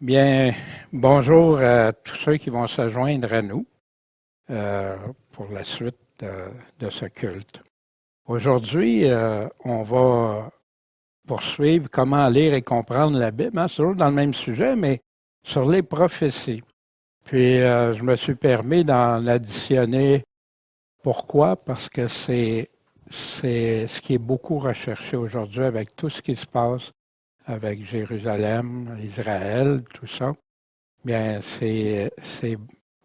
Bien, bonjour à tous ceux qui vont se joindre à nous pour la suite de ce culte. Aujourd'hui, on va poursuivre comment lire et comprendre la Bible. C'est toujours dans le même sujet, mais sur les prophéties. Puis, je me suis permis d'en additionner. Pourquoi? Parce que c'est ce qui est beaucoup recherché aujourd'hui avec tout ce qui se passe avec Jérusalem, Israël, tout ça. Bien, c'est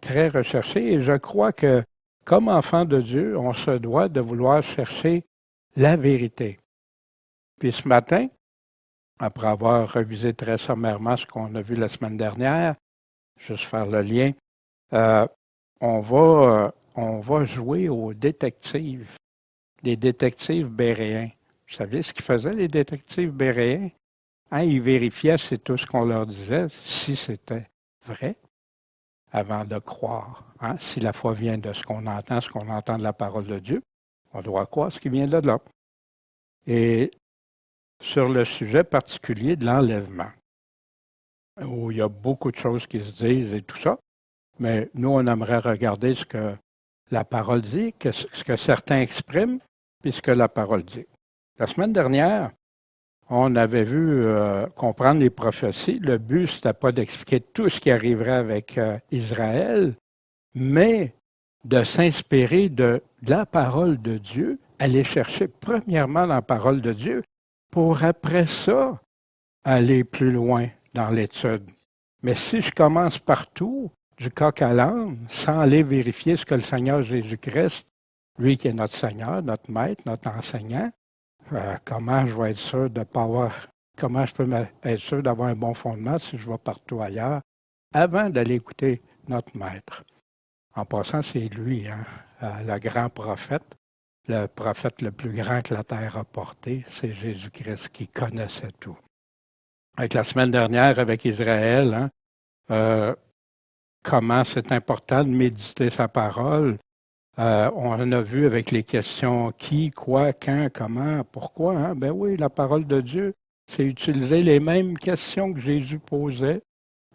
très recherché et je crois que, comme enfant de Dieu, on se doit de vouloir chercher la vérité. Puis ce matin, après avoir revisé très sommairement ce qu'on a vu la semaine dernière, juste faire le lien, euh, on va jouer aux détectives, des détectives béréens. Vous savez ce qu'ils faisaient, les détectives béréens? Hein, ils vérifiaient si tout ce qu'on leur disait, si c'était vrai, avant de croire. Hein? Si la foi vient de ce qu'on entend de la parole de Dieu, on doit croire ce qui vient de là. Et sur le sujet particulier de l'enlèvement, où il y a beaucoup de choses qui se disent et tout ça, mais nous, on aimerait regarder ce que la parole dit, ce que certains expriment, puis ce que la parole dit. La semaine dernière, on avait vu comprendre les prophéties. Le but, ce n'était pas d'expliquer tout ce qui arriverait avec Israël, mais de s'inspirer de la parole de Dieu, aller chercher premièrement la parole de Dieu, pour après ça aller plus loin dans l'étude. Mais si je commence partout, du coq à l'âne, sans aller vérifier ce que le Seigneur Jésus-Christ, lui qui est notre Seigneur, notre Maître, notre enseignant, comment je vais être sûr de pas avoir, comment je peux être sûr d'avoir un bon fondement si je vais partout ailleurs, avant d'aller écouter notre Maître. En passant, c'est lui, hein, le grand prophète, le prophète le plus grand que la terre a porté, c'est Jésus-Christ qui connaissait tout. Avec la semaine dernière, avec Israël, hein, comment c'est important de méditer sa parole. On en a vu avec les questions qui, quoi, quand, comment, pourquoi. Hein? Ben oui, la parole de Dieu, c'est utiliser les mêmes questions que Jésus posait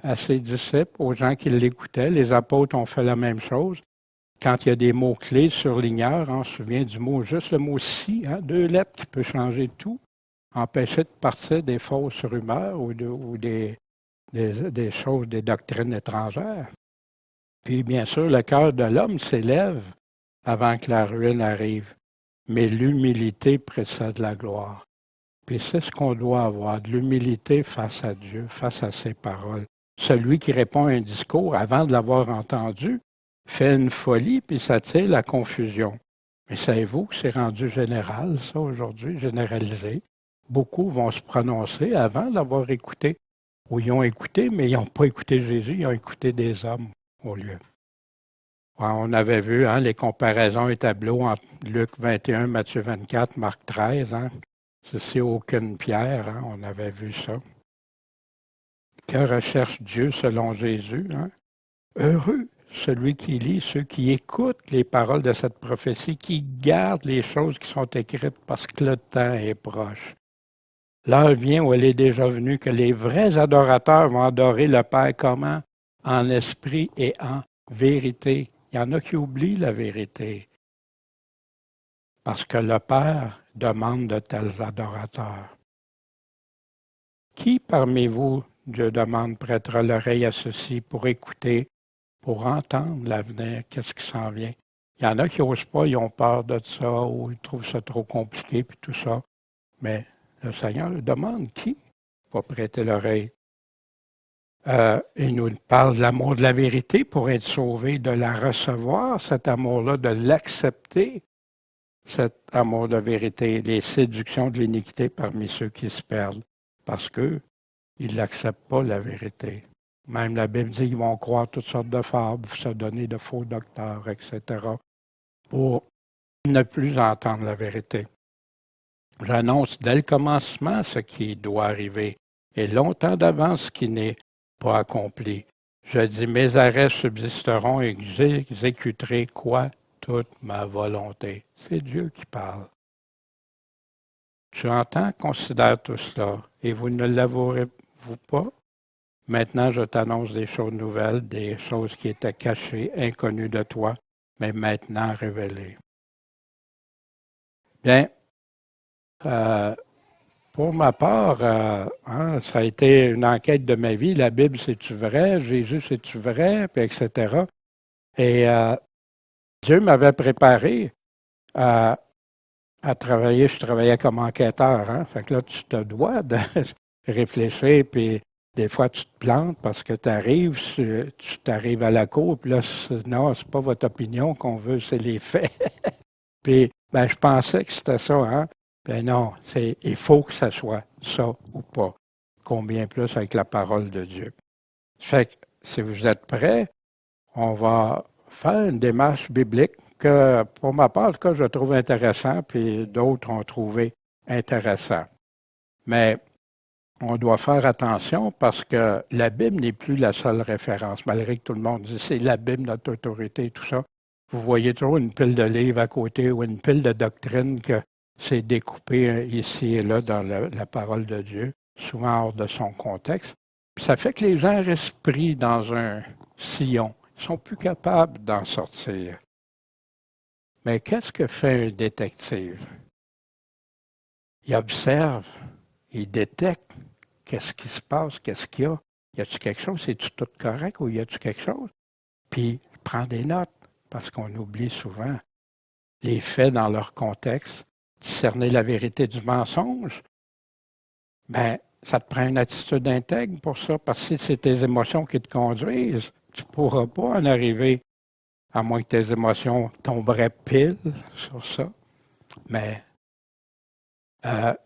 à ses disciples, aux gens qui l'écoutaient. Les apôtres ont fait la même chose. Quand il y a des mots-clés surligneurs, on se souvient du mot, juste le mot si, hein, 2 lettres qui peut changer tout, empêcher de partir des fausses rumeurs ou des choses, des doctrines étrangères. Puis bien sûr, le cœur de l'homme s'élève avant que la ruine arrive, mais l'humilité précède la gloire. Puis c'est ce qu'on doit avoir, de l'humilité face à Dieu, face à ses paroles. Celui qui répond à un discours avant de l'avoir entendu fait une folie, puis ça tire la confusion. Mais savez-vous que c'est rendu général, ça, aujourd'hui, généralisé? Beaucoup vont se prononcer avant d'avoir écouté, ou ils ont écouté, mais ils n'ont pas écouté Jésus, ils ont écouté des hommes au lieu. On avait vu hein, les comparaisons et tableaux entre Luc 21, Matthieu 24, Marc 13. Hein. Ceci aucune pierre, hein, on avait vu ça. Que recherche Dieu selon Jésus? Hein? Heureux celui qui lit, ceux qui écoutent les paroles de cette prophétie, qui gardent les choses qui sont écrites parce que le temps est proche. L'heure vient où elle est déjà venue que les vrais adorateurs vont adorer le Père comment? En esprit et en vérité. Il y en a qui oublient la vérité. Parce que le Père demande de tels adorateurs. Qui parmi vous, Dieu demande, prêtera l'oreille à ceci pour écouter, pour entendre l'avenir, qu'est-ce qui s'en vient? Il y en a qui n'osent pas, ils ont peur de ça, ou ils trouvent ça trop compliqué, puis tout ça. Mais le Seigneur demande qui va prêter l'oreille. Il nous parle de l'amour de la vérité pour être sauvé, de la recevoir, cet amour-là, de l'accepter, cet amour de vérité, les séductions de l'iniquité parmi ceux qui se perdent, parce qu'ils n'acceptent pas la vérité. Même la Bible dit qu'ils vont croire toutes sortes de fables, se donner de faux docteurs, etc., pour ne plus entendre la vérité. J'annonce dès le commencement ce qui doit arriver, et longtemps d'avance ce qui n'est pas accompli. Je dis, mes arrêts subsisteront et j'exécuterai quoi? Toute ma volonté. C'est Dieu qui parle. Tu entends, considère tout cela, et vous ne l'avouerez-vous pas? Maintenant, je t'annonce des choses nouvelles, des choses qui étaient cachées, inconnues de toi, mais maintenant révélées. Bien, pour ma part, ça a été une enquête de ma vie. La Bible, c'est-tu vrai? Jésus, c'est-tu vrai? Puis etc. Et Dieu m'avait préparé à travailler. Je travaillais comme enquêteur. Hein? Fait que là, tu te dois de réfléchir, puis des fois, tu te plantes parce que tu t'arrives à la cour, puis là, non, c'est pas votre opinion qu'on veut, c'est les faits. Puis, ben, je pensais que c'était ça, hein? Ben non, il faut que ça soit ça ou pas. Combien plus avec la parole de Dieu. Fait que, si vous êtes prêts, on va faire une démarche biblique que, pour ma part, en tout cas, je trouve intéressant, puis d'autres ont trouvé intéressant. Mais on doit faire attention parce que la Bible n'est plus la seule référence, malgré que tout le monde dit c'est la Bible, notre autorité, tout ça. Vous voyez toujours une pile de livres à côté ou une pile de doctrines que c'est découpé ici et là dans la parole de Dieu, souvent hors de son contexte. Puis ça fait que les gens restent pris dans un sillon. Ils sont plus capables d'en sortir. Mais qu'est-ce que fait un détective? Il observe, il détecte. Qu'est-ce qui se passe? Qu'est-ce qu'il y a? Y a-t-il quelque chose? C'est-tu tout correct ou y a-t-il quelque chose? Puis, prends des notes, parce qu'on oublie souvent les faits dans leur contexte, discerner la vérité du mensonge. Bien, ça te prend une attitude intègre pour ça, parce que si c'est tes émotions qui te conduisent, tu ne pourras pas en arriver, à moins que tes émotions tomberaient pile sur ça. Mais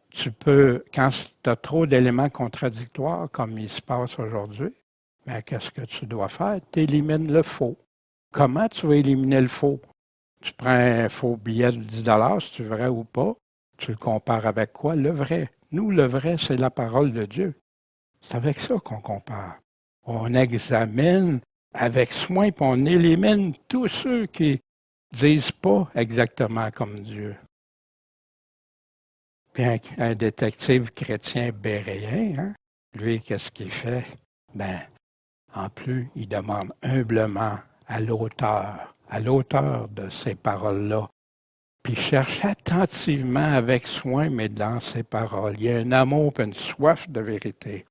tu peux, quand tu as trop d'éléments contradictoires, comme il se passe aujourd'hui, bien, qu'est-ce que tu dois faire? Tu élimines le faux. Comment tu vas éliminer le faux? Tu prends un faux billet de 10 si tu es vrai ou pas. Tu le compares avec quoi? Le vrai. Nous, le vrai, c'est la parole de Dieu. C'est avec ça qu'on compare. On examine avec soin, puis on élimine tous ceux qui disent pas exactement comme Dieu. Puis un détective chrétien béréen, hein, lui, qu'est-ce qu'il fait? Ben, en plus, il demande humblement à l'auteur de ces paroles-là, puis il cherche attentivement avec soin, mais dans ses paroles. Il y a un amour et une soif de vérité.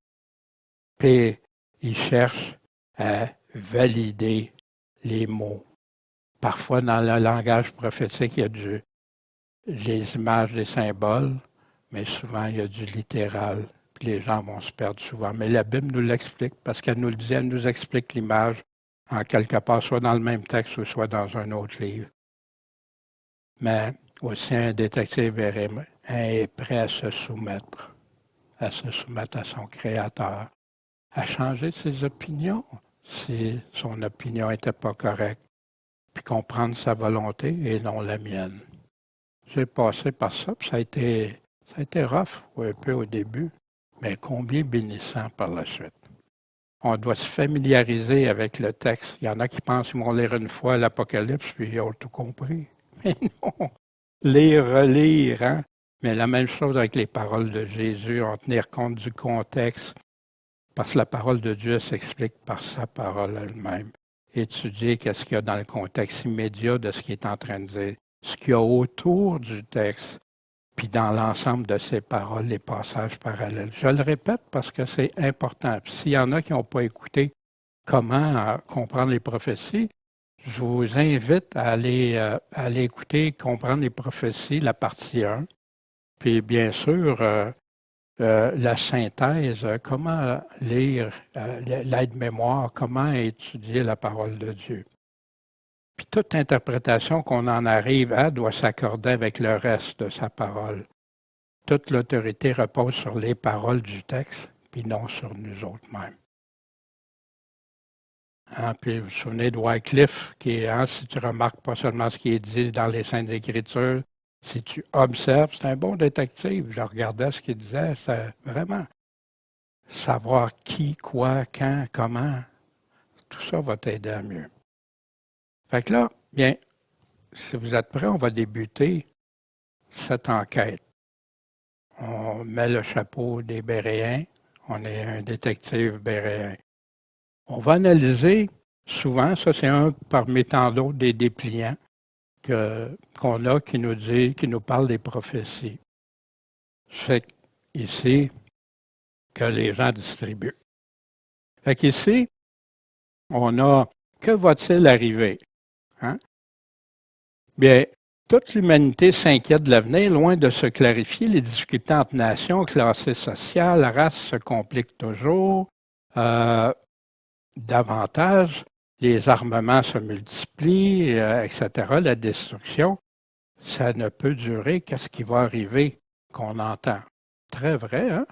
Puis il cherche à valider les mots. Parfois, dans le langage prophétique, il y a les images, les symboles, mais souvent, il y a du littéral. Puis les gens vont se perdre souvent. Mais la Bible nous l'explique parce qu'elle nous le dit, elle nous explique l'image en quelque part, soit dans le même texte ou soit dans un autre livre. Mais aussi un détective est prêt à se soumettre à son Créateur, à changer ses opinions si son opinion n'était pas correcte, puis comprendre sa volonté et non la mienne. J'ai passé par ça, puis ça a été rough un peu au début, mais combien bénissant par la suite. On doit se familiariser avec le texte. Il y en a qui pensent qu'ils vont lire une fois l'Apocalypse, puis ils ont tout compris. Mais non, lire, relire, hein? Mais la même chose avec les paroles de Jésus, en tenir compte du contexte, parce que la parole de Dieu s'explique par sa parole elle-même. Étudier qu'est-ce qu'il y a dans le contexte immédiat de ce qu'il est en train de dire, ce qu'il y a autour du texte, puis dans l'ensemble de ces paroles, les passages parallèles. Je le répète parce que c'est important. Puis s'il y en a qui n'ont pas écouté comment comprendre les prophéties, je vous invite à aller écouter, comprendre les prophéties, la partie 1. Puis bien sûr, la synthèse, comment lire l'aide-mémoire, comment étudier la parole de Dieu. Puis toute interprétation qu'on en arrive à doit s'accorder avec le reste de sa parole. Toute l'autorité repose sur les paroles du texte, puis non sur nous autres mêmes. Hein, puis vous vous souvenez de Wycliffe, si tu remarques pas seulement ce qui est dit dans les Saintes Écritures, si tu observes, c'est un bon détective. Je regardais ce qu'il disait, c'est vraiment savoir qui, quoi, quand, comment. Tout ça va t'aider à mieux. Fait que là, bien, si vous êtes prêts, on va débuter cette enquête. On met le chapeau des Béréens, On est un détective béréen. On va analyser souvent, ça c'est un parmi tant d'autres des dépliants qu'on a qui nous parle des prophéties. C'est ici que les gens distribuent. Fait qu'ici, on a que va-t-il arriver? Hein? Bien, toute l'humanité s'inquiète de l'avenir, loin de se clarifier. Les difficultés entre nations, classées sociales, races se compliquent toujours. Davantage, les armements se multiplient, etc. La destruction, ça ne peut durer qu'à ce qui va arriver qu'on entend. Très vrai, hein?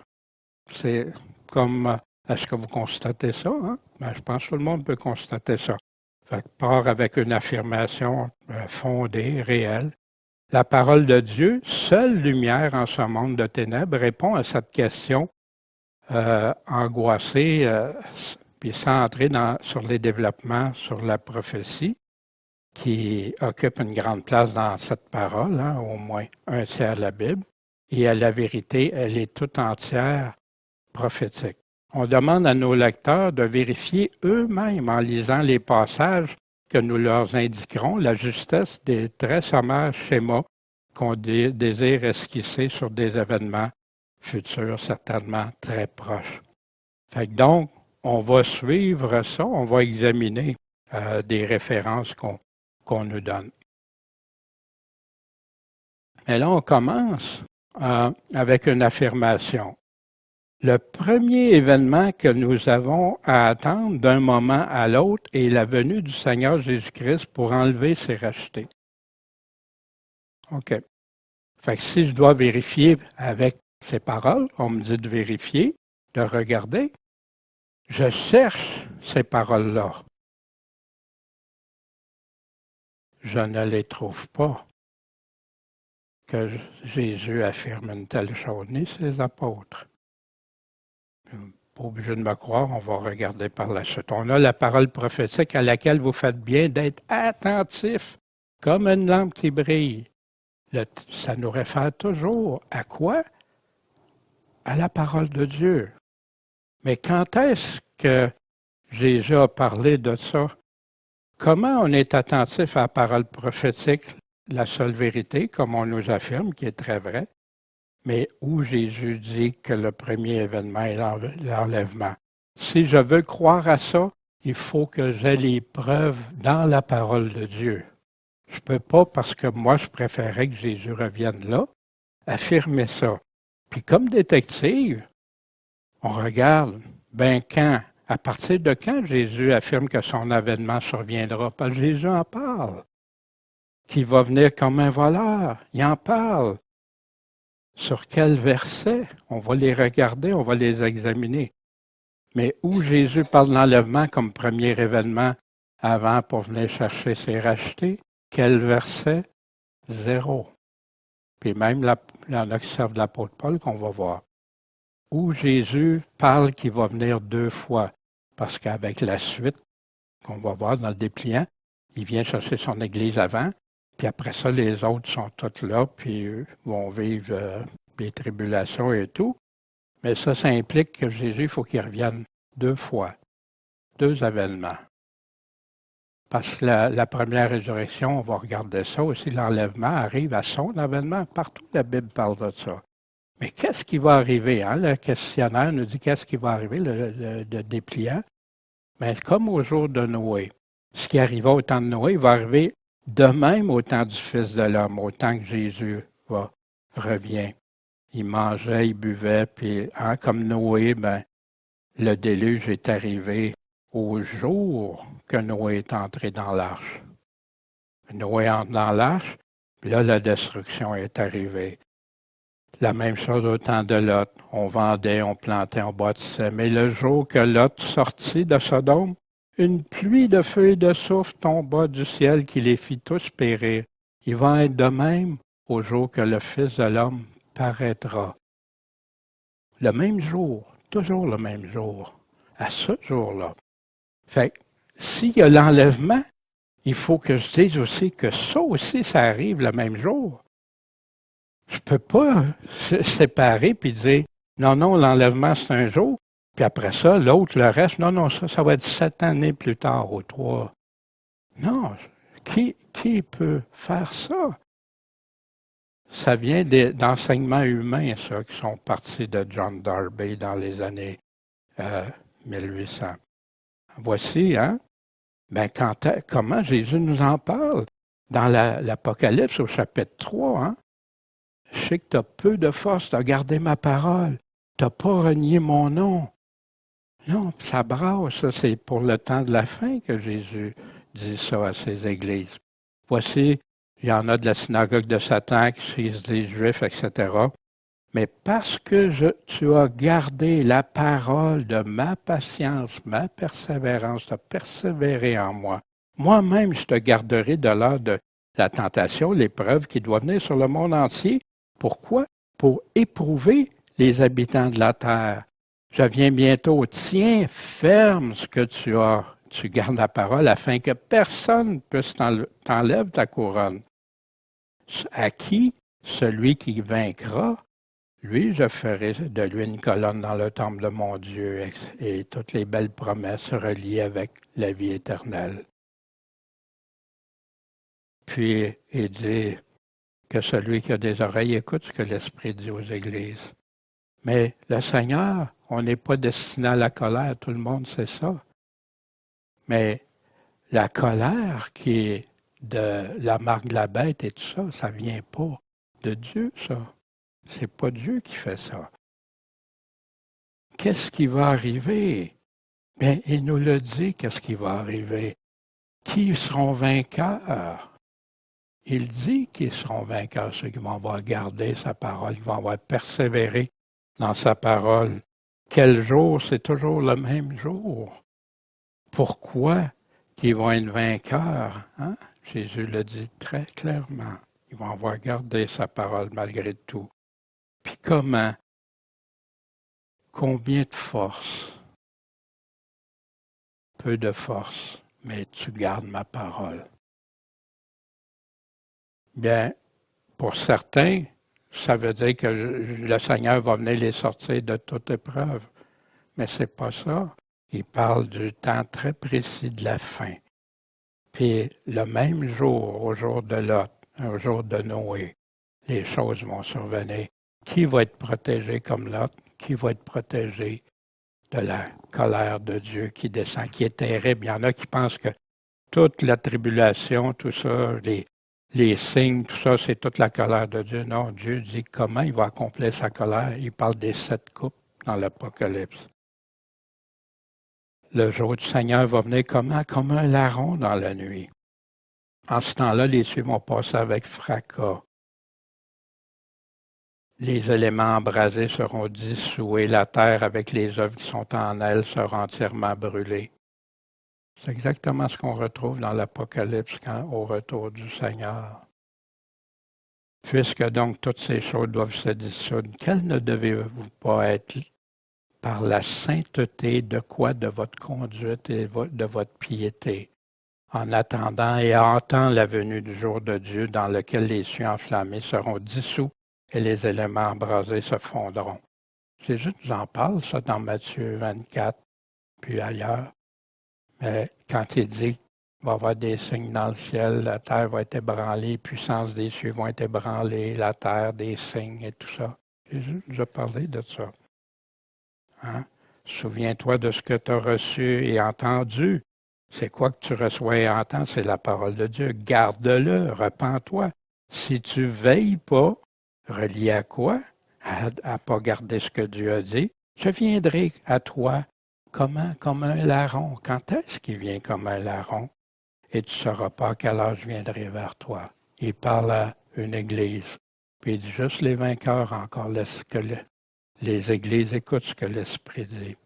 C'est comme, est-ce que vous constatez ça? Hein? Ben, je pense que tout le monde peut constater ça. Fait que part avec une affirmation fondée, réelle. La parole de Dieu, seule lumière en ce monde de ténèbres, répond à cette question angoissée, puis sans entrer sur les développements, sur la prophétie, qui occupe une grande place dans cette parole, hein, au moins un tiers de la Bible. Et à la vérité, elle est toute entière prophétique. On demande à nos lecteurs de vérifier eux-mêmes en lisant les passages que nous leur indiquerons la justesse des très sommaires schémas qu'on désire esquisser sur des événements futurs certainement très proches. Fait que donc, on va suivre ça, on va examiner des références qu'on nous donne. Mais là, on commence avec une affirmation. Le premier événement que nous avons à attendre d'un moment à l'autre est la venue du Seigneur Jésus-Christ pour enlever ses rachetés. OK. Fait que si je dois vérifier avec ces paroles, on me dit de vérifier, de regarder, je cherche ces paroles-là. Je ne les trouve pas. Que Jésus affirme une telle chose, ni ses apôtres. Pas obligé de me croire, on va regarder par la suite. On a la parole prophétique à laquelle vous faites bien d'être attentifs, comme une lampe qui brille. Ça nous réfère toujours à quoi? À la parole de Dieu. Mais quand est-ce que Jésus a parlé de ça? Comment on est attentif à la parole prophétique, la seule vérité, comme on nous affirme, qui est très vrai, mais où Jésus dit que le premier événement est l'enlèvement. Si je veux croire à ça, il faut que j'aie les preuves dans la parole de Dieu. Je ne peux pas, parce que moi, je préférais que Jésus revienne là, affirmer ça. Puis comme détective, on regarde, à partir de quand Jésus affirme que son avènement surviendra? Parce que Jésus en parle. Qu'il va venir comme un voleur. Il en parle. Sur quel verset? On va les regarder, on va les examiner. Mais où Jésus parle de l'enlèvement comme premier événement avant pour venir chercher ses rachetés? Quel verset? 0. Puis même, il y en a qui servent de l'apôtre Paul qu'on va voir. Où Jésus parle qu'il va venir 2 fois. Parce qu'avec la suite, qu'on va voir dans le dépliant, il vient chercher son Église avant, puis après ça, les autres sont tous là, puis vont vivre des tribulations et tout. Mais ça implique que Jésus, il faut qu'il revienne 2 fois, 2 événements. Parce que la première résurrection, on va regarder ça aussi, l'enlèvement arrive à son avènement. Partout, la Bible parle de ça. Mais qu'est-ce qui va arriver? Hein? Le questionnaire nous dit qu'est-ce qui va arriver, le dépliant. Mais comme au jour de Noé, ce qui arriva au temps de Noé va arriver de même au temps du Fils de l'homme, au temps que Jésus revient. Il mangeait, il buvait, puis comme Noé, le déluge est arrivé au jour que Noé est entré dans l'arche. Noé entre dans l'arche, puis là, la destruction est arrivée. La même chose au temps de Lot. On vendait, on plantait, on bâtissait. Mais le jour que Lot sortit de Sodome, une pluie de feu et de soufre tomba du ciel qui les fit tous périr. Il va être de même au jour que le Fils de l'homme paraîtra. Le même jour, toujours le même jour, à ce jour-là. Fait que, s'il y a l'enlèvement, il faut que je dise aussi que ça aussi, ça arrive le même jour. Je ne peux pas se séparer puis dire non, l'enlèvement, c'est un jour, Puis après ça, l'autre, le reste, non, ça va être 7 années plus tard ou 3. Non, qui peut faire ça? Ça vient d'enseignements humains, ça, qui sont partis de John Darby dans les années 1800. Voici, hein? Ben, comment Jésus nous en parle? Dans l'Apocalypse au chapitre 3, hein? Je sais que tu as peu de force, tu as gardé ma parole, tu n'as pas renié mon nom. Non, ça brasse, ça, c'est pour le temps de la fin que Jésus dit ça à ses églises. Voici, il y en a de la synagogue de Satan qui suivent des Juifs, etc. Mais parce que tu as gardé la parole de ma patience, ma persévérance, tu as persévéré en moi, moi-même je te garderai de l'heure de la tentation, l'épreuve qui doit venir sur le monde entier. Pourquoi? Pour éprouver les habitants de la terre. Je viens bientôt, tiens ferme ce que tu as. Tu gardes la parole afin que personne ne puisse t'enlève ta couronne. À qui? Celui qui vaincra, lui, je ferai de lui une colonne dans le temple de mon Dieu et toutes les belles promesses reliées avec la vie éternelle. Puis, il dit que celui qui a des oreilles écoute ce que l'Esprit dit aux églises. Mais le Seigneur, on n'est pas destiné à la colère, tout le monde sait ça. Mais la colère qui est de la marque de la bête et tout ça, ça ne vient pas de Dieu, ça. C'est pas Dieu qui fait ça. Qu'est-ce qui va arriver? Bien, il nous le dit, qu'est-ce qui va arriver. Qui seront vainqueurs? Il dit qu'ils seront vainqueurs, ceux qui vont avoir gardé sa parole, qui vont avoir persévéré dans sa parole. Quel jour? C'est toujours le même jour. Pourquoi qu'ils vont être vainqueurs? Hein? Jésus le dit très clairement. Ils vont avoir gardé sa parole malgré tout. Puis comment? Combien de force? Peu de force, mais tu gardes ma parole. Bien, pour certains, ça veut dire que le Seigneur va venir les sortir de toute épreuve. Mais c'est pas ça. Il parle du temps très précis de la fin. Puis le même jour, au jour de Lot, au jour de Noé, les choses vont survenir. Qui va être protégé comme Lot? Qui va être protégé de la colère de Dieu qui descend, qui est terrible? Il y en a qui pensent que toute la tribulation, tout ça, les signes, tout ça, c'est toute la colère de Dieu. Non, Dieu dit comment il va accomplir sa colère. Il parle des 7 coupes dans l'Apocalypse. Le jour du Seigneur va venir comment? Comme un larron dans la nuit. En ce temps-là, les cieux vont passer avec fracas. Les éléments embrasés seront dissous et la terre avec les œuvres qui sont en elle sera entièrement brûlée. C'est exactement ce qu'on retrouve dans l'Apocalypse au retour du Seigneur. Puisque donc toutes ces choses doivent se dissoudre, quelles ne devez-vous pas être par la sainteté de quoi? De votre conduite et de votre piété, en attendant et hâtant la venue du jour de Dieu dans lequel les cieux enflammés seront dissous et les éléments embrasés se fondront. Jésus nous en parle, ça, dans Matthieu 24, puis ailleurs. Mais quand il dit qu'il va y avoir des signes dans le ciel, la terre va être ébranlée, les puissances des cieux vont être ébranlées, la terre, des signes et tout ça. Jésus nous a parlé de ça. Hein? Souviens-toi de ce que tu as reçu et entendu. C'est quoi que tu reçois et entends? C'est la parole de Dieu. Garde-le, repens-toi. Si tu veilles pas, relié à quoi? À ne pas garder ce que Dieu a dit. Je viendrai à toi comment? Comme un larron. Quand est-ce qu'il vient comme un larron? Et tu ne sauras pas à quelle heure je viendrai vers toi. Il parle à une église. Puis il dit juste les vainqueurs encore les églises écoutent ce que l'Esprit dit.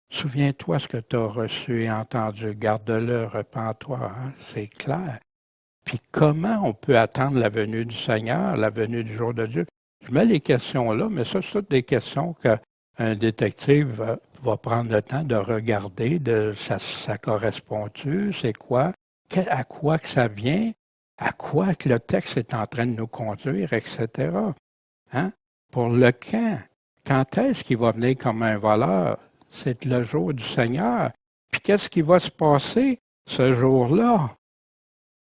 Souviens-toi ce que tu as reçu et entendu. Garde-le, repens-toi. Hein? C'est clair. Puis comment on peut attendre la venue du Seigneur, la venue du jour de Dieu? Je mets les questions là, mais ça, c'est toutes des questions qu'un détective va prendre le temps de regarder, ça correspond-tu, c'est quoi, à quoi que ça vient, à quoi que le texte est en train de nous conduire, etc. Hein? Pour le quand est-ce qu'il va venir comme un voleur? c'est le jour du Seigneur. Puis qu'est-ce qui va se passer ce jour-là?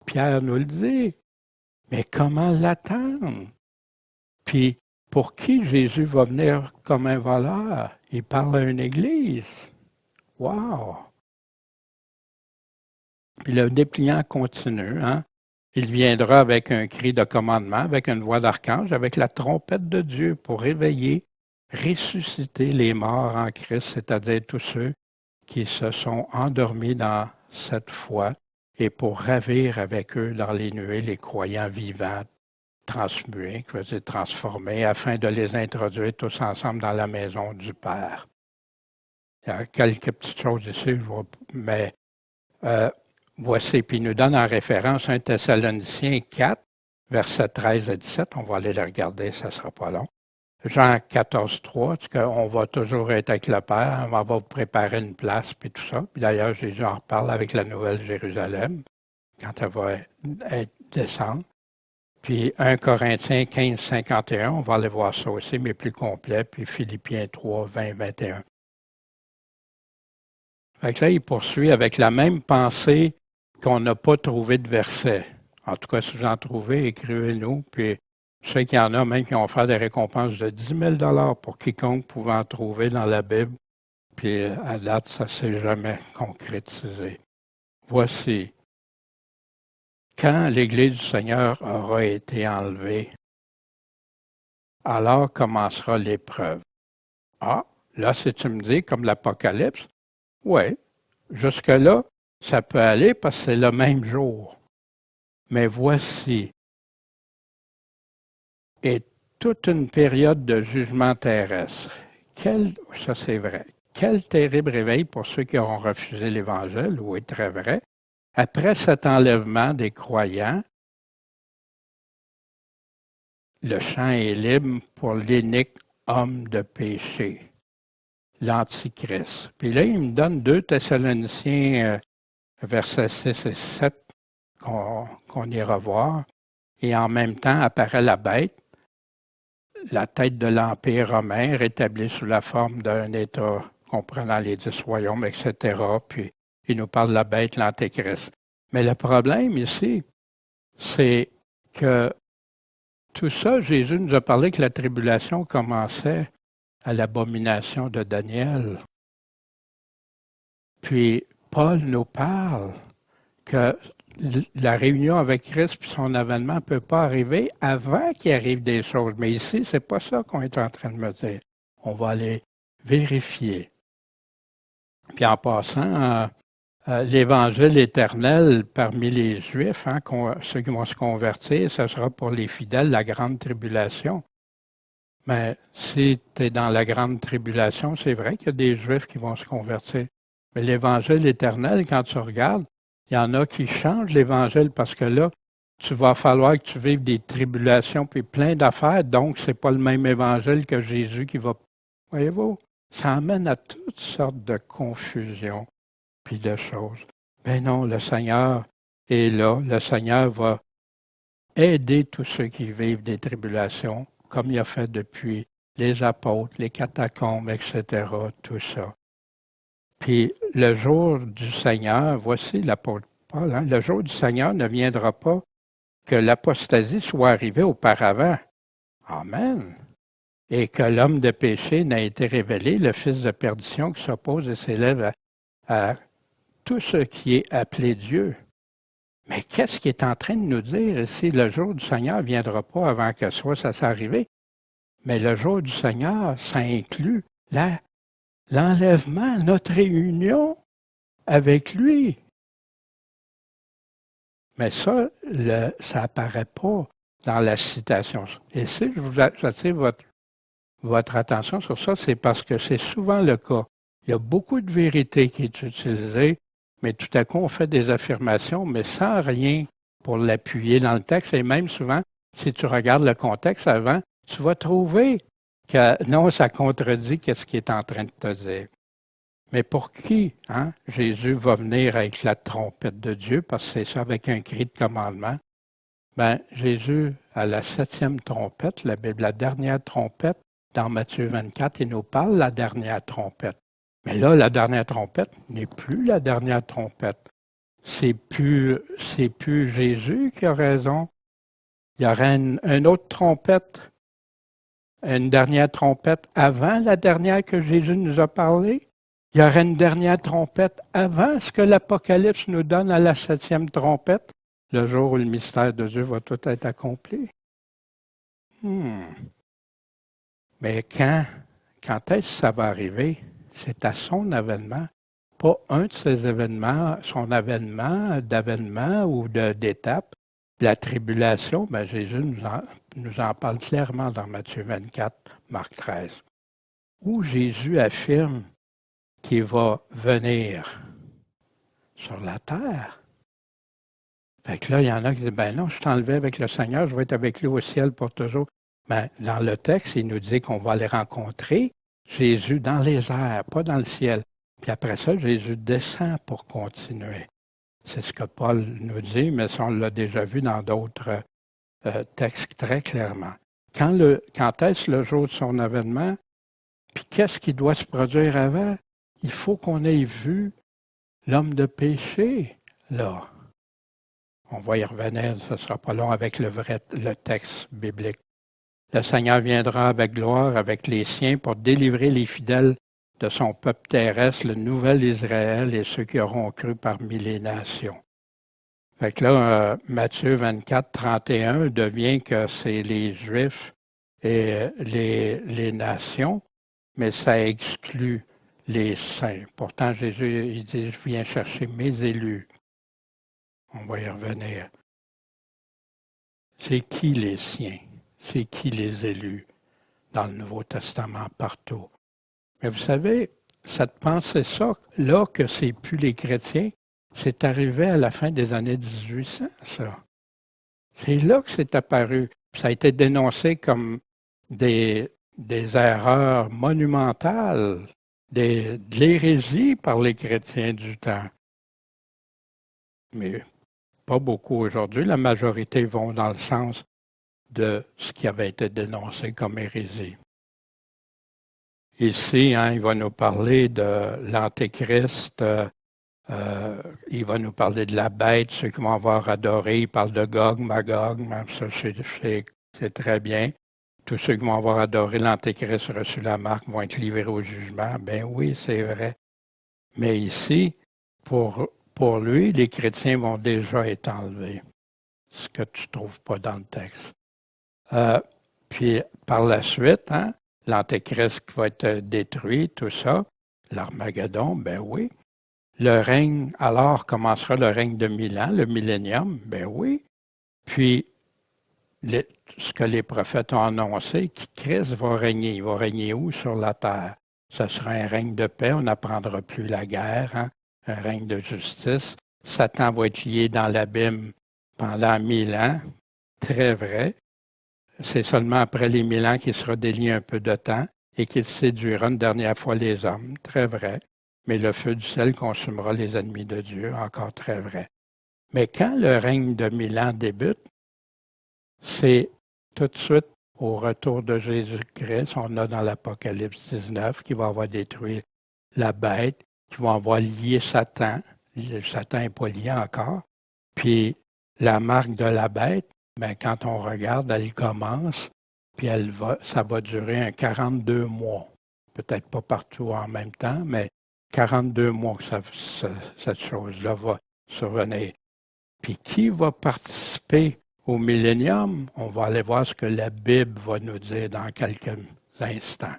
Pierre nous le dit. Mais comment l'attendre? Puis pour qui Jésus va venir comme un voleur? Il parle à une église. Wow! Puis le dépliant continue, hein? Il viendra avec un cri de commandement, avec une voix d'archange, avec la trompette de Dieu pour réveiller, ressusciter les morts en Christ, c'est-à-dire tous ceux qui se sont endormis dans cette foi, et pour ravir avec eux dans les nuées les croyants vivants, transmués, qui veut dire transformés, afin de les introduire tous ensemble dans la maison du Père. Il y a quelques petites choses ici, mais voici, puis il nous donne en référence 1 Thessaloniciens 4, versets 13 à 17. On va aller le regarder, ça ne sera pas long. Jean 14, 3, on va toujours être avec le Père, on va vous préparer une place, puis tout ça. Puis d'ailleurs, Jésus en reparle avec la Nouvelle Jérusalem, quand elle va descendre. Puis 1 Corinthiens 15, 51, on va aller voir ça aussi, mais plus complet. Puis Philippiens 3, 20, 21. Fait que là, il poursuit avec la même pensée qu'on n'a pas trouvé de verset. En tout cas, si vous en trouvez, écrivez-nous. Puis je sais qu'il y en a même qui ont fait des récompenses de 10 000 pour quiconque pouvait en trouver dans la Bible. Puis à date, ça ne s'est jamais concrétisé. Voici. Quand l'Église du Seigneur aura été enlevée, alors commencera l'épreuve. Ah, là, si tu me dis, comme l'Apocalypse, oui, jusque-là, ça peut aller parce que c'est le même jour. Mais voici, et toute une période de jugement terrestre. Ça c'est vrai. Quel terrible réveil pour ceux qui auront refusé l'Évangile, oui, très vrai. Après cet enlèvement des croyants, le champ est libre pour l'inique homme de péché, l'Antichrist. Puis là, il me donne 2 Thessaloniciens, versets 6 et 7, qu'on ira voir. Et en même temps apparaît la bête, la tête de l'Empire romain, rétablie sous la forme d'un État comprenant les 10 royaumes, etc. Puis il nous parle de la bête, l'Antéchrist. Mais le problème ici, c'est que tout ça, Jésus nous a parlé que la tribulation commençait à l'abomination de Daniel. Puis Paul nous parle que la réunion avec Christ puis son avènement ne peut pas arriver avant qu'il arrive des choses. Mais ici, c'est pas ça qu'on est en train de me dire. On va aller vérifier. Puis en passant, l'Évangile éternel parmi les Juifs, hein, ceux qui vont se convertir, ce sera pour les fidèles la grande tribulation. Mais si tu es dans la grande tribulation, c'est vrai qu'il y a des Juifs qui vont se convertir. Mais l'Évangile éternel, quand tu regardes, il y en a qui changent l'Évangile parce que là, tu vas falloir que tu vives des tribulations puis plein d'affaires, donc c'est pas le même Évangile que Jésus qui va... Voyez-vous, ça amène à toutes sortes de confusions puis de choses. Mais non, le Seigneur est là, le Seigneur va aider tous ceux qui vivent des tribulations, comme il a fait depuis les apôtres, les catacombes, etc., tout ça. Puis le jour du Seigneur, voici l'apôtre Paul, hein, le jour du Seigneur ne viendra pas que l'apostasie soit arrivée auparavant. Amen. Et que l'homme de péché n'a été révélé, le fils de perdition qui s'oppose et s'élève à tout ce qui est appelé Dieu. Mais qu'est-ce qu'il est en train de nous dire ici? Le jour du Seigneur ne viendra pas avant que ça soit arrivé. Mais le jour du Seigneur, ça inclut l'enlèvement, notre réunion avec lui. Mais ça apparaît pas dans la citation. Et si j'attire votre attention sur ça, c'est parce que c'est souvent le cas. Il y a beaucoup de vérité qui est utilisée, mais tout à coup, on fait des affirmations, mais sans rien pour l'appuyer dans le texte. Et même souvent, si tu regardes le contexte avant, tu vas trouver que non, ça contredit ce qu'il est en train de te dire. Mais pour qui, hein, Jésus va venir avec la trompette de Dieu, parce que c'est ça, avec un cri de commandement? Ben, Jésus, à la 7e trompette, la Bible, la dernière trompette, dans Matthieu 24, il nous parle de la dernière trompette. Mais là, la dernière trompette n'est plus la dernière trompette. C'est plus Jésus qui a raison. Il y aura une autre trompette, une dernière trompette avant la dernière que Jésus nous a parlé. Il y aura une dernière trompette avant ce que l'Apocalypse nous donne à la 7e trompette, le jour où le mystère de Dieu va tout être accompli. Mais quand est-ce que ça va arriver? C'est à son avènement, pas un de ses événements, son avènement d'avènement ou d'étape. La tribulation, ben Jésus nous en parle clairement dans Matthieu 24, Marc 13, où Jésus affirme qu'il va venir sur la terre. Fait que là, il y en a qui disent, ben non, je suis enlevé avec le Seigneur, je vais être avec lui au ciel pour toujours. Ben, dans le texte, il nous dit qu'on va aller rencontrer Jésus dans les airs, pas dans le ciel. Puis après ça, Jésus descend pour continuer. C'est ce que Paul nous dit, mais ça, on l'a déjà vu dans d'autres textes très clairement. Quand est-ce le jour de son avènement? Puis qu'est-ce qui doit se produire avant? Il faut qu'on ait vu l'homme de péché, là. On va y revenir, ce ne sera pas long avec le texte biblique. Le Seigneur viendra avec gloire avec les siens pour délivrer les fidèles de son peuple terrestre, le nouvel Israël et ceux qui auront cru parmi les nations. Fait que là, Matthieu 24, 31 devient que c'est les Juifs et les nations, mais ça exclut les saints. Pourtant, Jésus, il dit, je viens chercher mes élus. On va y revenir. C'est qui les siens? C'est qui les élus dans le Nouveau Testament partout? Mais vous savez, cette pensée-là, que c'est plus les chrétiens, c'est arrivé à la fin des années 1800, ça. C'est là que c'est apparu. Ça a été dénoncé comme des erreurs monumentales, de l'hérésie par les chrétiens du temps. Mais pas beaucoup aujourd'hui. La majorité vont dans le sens de ce qui avait été dénoncé comme hérésie. Ici, il va nous parler de l'Antéchrist, il va nous parler de la bête, ceux qui vont avoir adoré, il parle de Gog, Magog, ça c'est très bien. Tous ceux qui vont avoir adoré l'Antéchrist, reçu la marque, vont être livrés au jugement. Ben oui, c'est vrai. Mais ici, pour lui, les chrétiens vont déjà être enlevés, ce que tu ne trouves pas dans le texte. Puis par la suite, l'Antéchrist qui va être détruit, tout ça, l'Armageddon, ben oui. Le règne, alors commencera le règne de 1000 ans, le millénium, ben oui. Puis, ce que les prophètes ont annoncé, que Christ va régner. Il va régner où? Sur la terre. Ce sera un règne de paix, on n'apprendra plus la guerre, un règne de justice. Satan va être lié dans l'abîme pendant 1000 ans, très vrai. C'est seulement après les 1000 ans qu'il sera délié un peu de temps et qu'il séduira une dernière fois les hommes, très vrai. Mais le feu du ciel consumera les ennemis de Dieu, encore très vrai. Mais quand le règne de 1000 ans débute, c'est tout de suite au retour de Jésus-Christ. On a dans l'Apocalypse 19 qui va avoir détruit la bête, qui va avoir lié Satan. Satan n'est pas lié encore. Puis la marque de la bête, ben, quand on regarde, elle commence, puis ça va durer un 42 mois. Peut-être pas partout en même temps, mais 42 mois que cette chose-là va survenir. Puis qui va participer au millénium? On va aller voir ce que la Bible va nous dire dans quelques instants.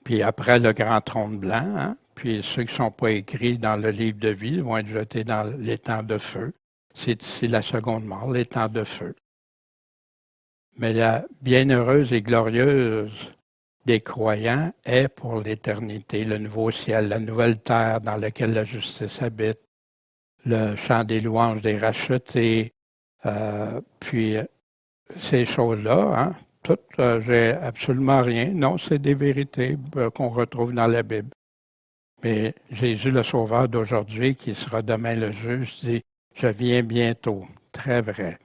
Puis après le grand trône blanc, puis ceux qui ne sont pas écrits dans le livre de vie vont être jetés dans l'étang de feu. C'est la seconde mort, l'étang de feu. Mais la bienheureuse et glorieuse des croyants est pour l'éternité, le nouveau ciel, la nouvelle terre dans laquelle la justice habite, le chant des louanges des rachetés, puis ces choses-là, toutes, j'ai absolument rien. Non, c'est des vérités qu'on retrouve dans la Bible. Mais Jésus, le Sauveur d'aujourd'hui, qui sera demain le juge, dit « Je viens bientôt ». Très vrai.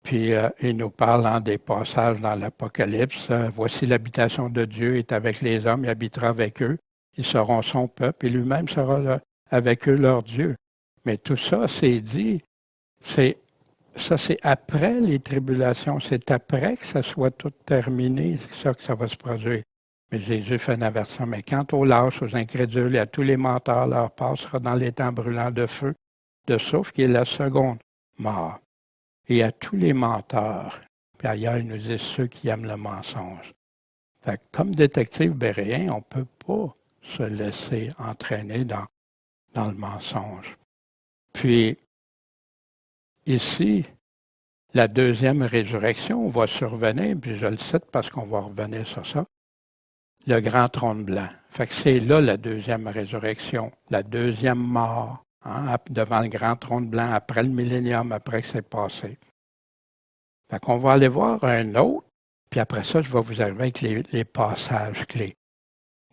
Puis il nous parle en des passages dans l'Apocalypse. Voici l'habitation de Dieu est avec les hommes, il habitera avec eux. Ils seront son peuple et lui-même sera là, avec eux leur Dieu. Mais tout ça, c'est dit, c'est après les tribulations, c'est après que ça soit tout terminé, c'est ça que ça va se produire. Mais Jésus fait une aversion. Mais quant aux lâches, aux incrédules et à tous les menteurs, leur part sera dans les temps brûlants de feu, de soufre, qui est la seconde mort. Et à tous les menteurs, puis ailleurs, il nous dit ceux qui aiment le mensonge. Fait que comme détective béréen, on ne peut pas se laisser entraîner dans le mensonge. Puis, ici, la deuxième résurrection va survenir, puis je le cite parce qu'on va revenir sur ça, le grand trône blanc. Fait que c'est là la deuxième résurrection, la deuxième mort, devant le grand trône blanc, après le millénium, après que c'est passé. Fait qu'on va aller voir un autre, puis après ça, je vais vous arriver avec les passages clés.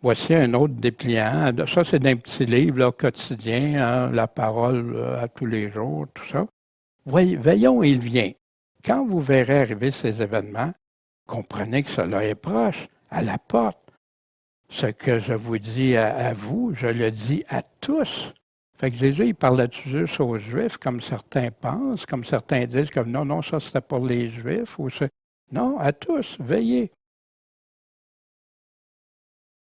Voici un autre dépliant. Ça, c'est d'un petit livre là, quotidien, la parole à tous les jours, tout ça. Veillons, il vient. Quand vous verrez arriver ces événements, comprenez que cela est proche, à la porte. Ce que je vous dis à vous, je le dis à tous. Fait que Jésus, il parlait-tu juste aux Juifs, comme certains pensent, comme certains disent, comme non, ça c'était pour les Juifs, ou non, à tous, veillez.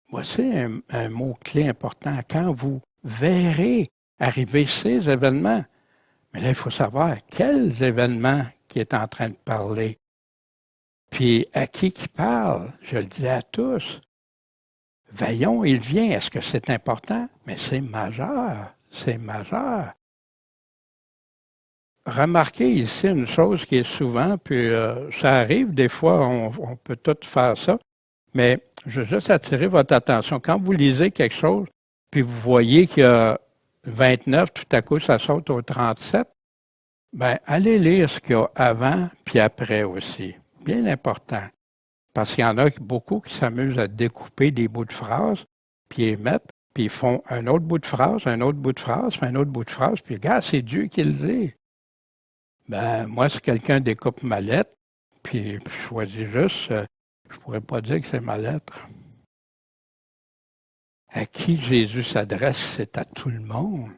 Voici un mot-clé important. Quand vous verrez arriver ces événements, mais là, il faut savoir quels événements qui est en train de parler. Puis à qui parle? Je le dis à tous. Veillons, il vient. Est-ce que c'est important? Mais c'est majeur. C'est majeur. Remarquez ici une chose qui est souvent, puis ça arrive, des fois, on peut tout faire ça, mais je veux juste attirer votre attention. Quand vous lisez quelque chose, puis vous voyez qu'il y a 29, tout à coup, ça saute au 37, bien, allez lire ce qu'il y a avant puis après aussi. Bien important. Parce qu'il y en a beaucoup qui s'amusent à découper des bouts de phrases, puis les mettre, puis ils font un autre bout de phrase, un autre bout de phrase, puis un autre bout de phrase, puis regarde, c'est Dieu qui le dit. Ben, moi, si quelqu'un découpe ma lettre, puis choisit juste, je pourrais pas dire que c'est ma lettre. À qui Jésus s'adresse, c'est à tout le monde.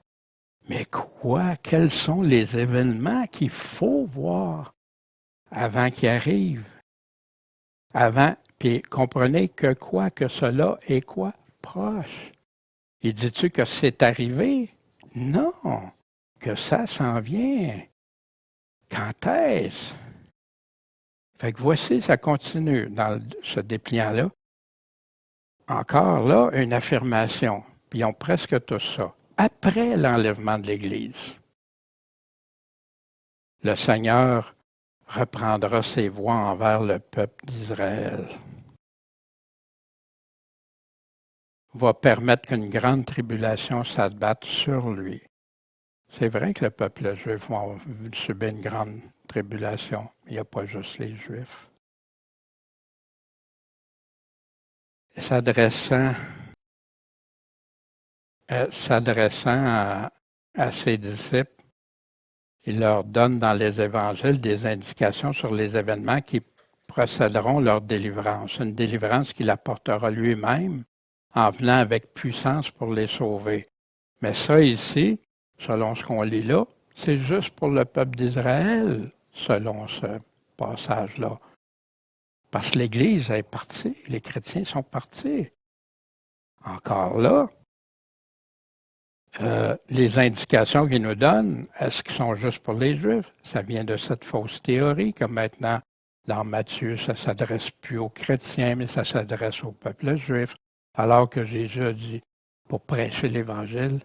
Mais quoi? Quels sont les événements qu'il faut voir avant qu'ils arrivent? Avant, puis comprenez que quoi que cela est quoi? Proche. Et dis-tu que c'est arrivé? Non, que ça s'en vient. Quand est-ce? Fait que voici, ça continue dans ce dépliant-là. Encore là, une affirmation. Puis ils ont presque tout ça. Après l'enlèvement de l'Église, le Seigneur reprendra ses voies envers le peuple d'Israël. Va permettre qu'une grande tribulation s'abatte sur lui. C'est vrai que le peuple juif va subir une grande tribulation. Il n'y a pas juste les Juifs. S'adressant à ses disciples, il leur donne dans les évangiles des indications sur les événements qui procéderont leur délivrance. Une délivrance qu'il apportera lui-même en venant avec puissance pour les sauver. Mais ça ici, selon ce qu'on lit là, c'est juste pour le peuple d'Israël, selon ce passage-là. Parce que l'Église est partie, les chrétiens sont partis. Encore là, les indications qu'ils nous donnent, est-ce qu'ils sont juste pour les Juifs? Ça vient de cette fausse théorie que maintenant, dans Matthieu, ça ne s'adresse plus aux chrétiens, mais ça s'adresse au peuple juif. Alors que Jésus a dit, pour prêcher l'Évangile,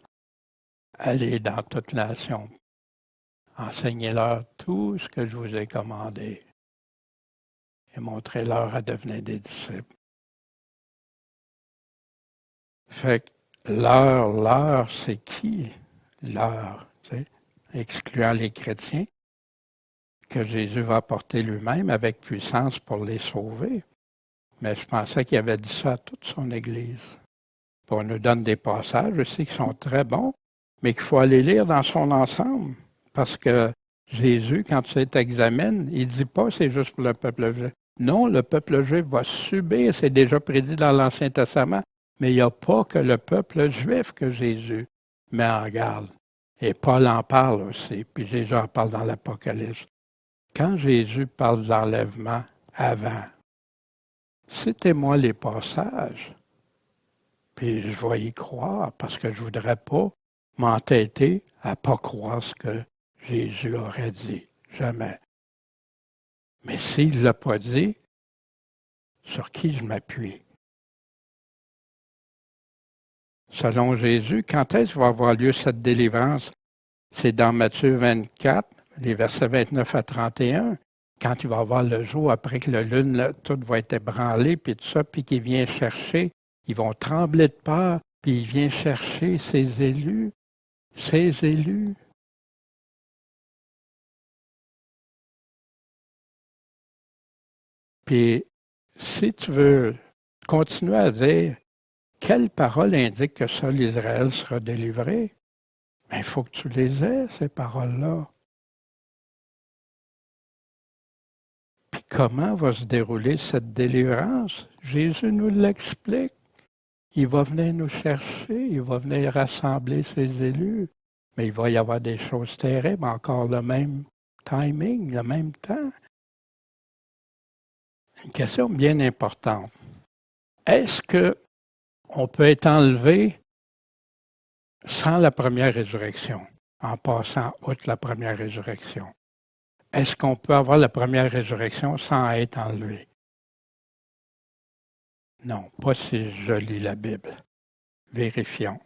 allez dans toute nation, enseignez-leur tout ce que je vous ai commandé et montrez-leur à devenir des disciples. Fait que l'heure, c'est qui? L'heure, tu sais, excluant les chrétiens, que Jésus va apporter lui-même avec puissance pour les sauver. Mais je pensais qu'il avait dit ça à toute son Église. Puis on nous donne des passages aussi qui sont très bons, mais qu'il faut aller lire dans son ensemble. Parce que Jésus, quand tu t'examines, il ne dit pas c'est juste pour le peuple juif. Non, le peuple juif va subir, c'est déjà prédit dans l'Ancien Testament, mais il n'y a pas que le peuple juif que Jésus met en garde. Et Paul en parle aussi, puis Jésus en parle dans l'Apocalypse. Quand Jésus parle d'enlèvement avant, citez-moi les passages, puis je vais y croire, parce que je ne voudrais pas m'entêter à ne pas croire ce que Jésus aurait dit. Jamais. Mais s'il ne l'a pas dit, sur qui je m'appuie? Selon Jésus, quand est-ce qu'il va avoir lieu cette délivrance? C'est dans Matthieu 24, les versets 29 à 31, quand il va avoir le jour après que la lune, là, tout va être ébranlé, puis tout ça, puis qu'il vient chercher, ils vont trembler de peur, puis il vient chercher ses élus. Ses élus. Puis, si tu veux continuer à dire quelle parole indique que seul Israël sera délivré, bien, il faut que tu les aies, ces paroles-là. Puis comment va se dérouler cette délivrance? Jésus nous l'explique. Il va venir nous chercher, il va venir rassembler ses élus, mais il va y avoir des choses terribles, encore le même timing, le même temps. Une question bien importante. Est-ce qu'on peut être enlevé sans la première résurrection, en passant outre la première résurrection? Est-ce qu'on peut avoir la première résurrection sans être enlevé? Non, pas si je lis la Bible. Vérifions.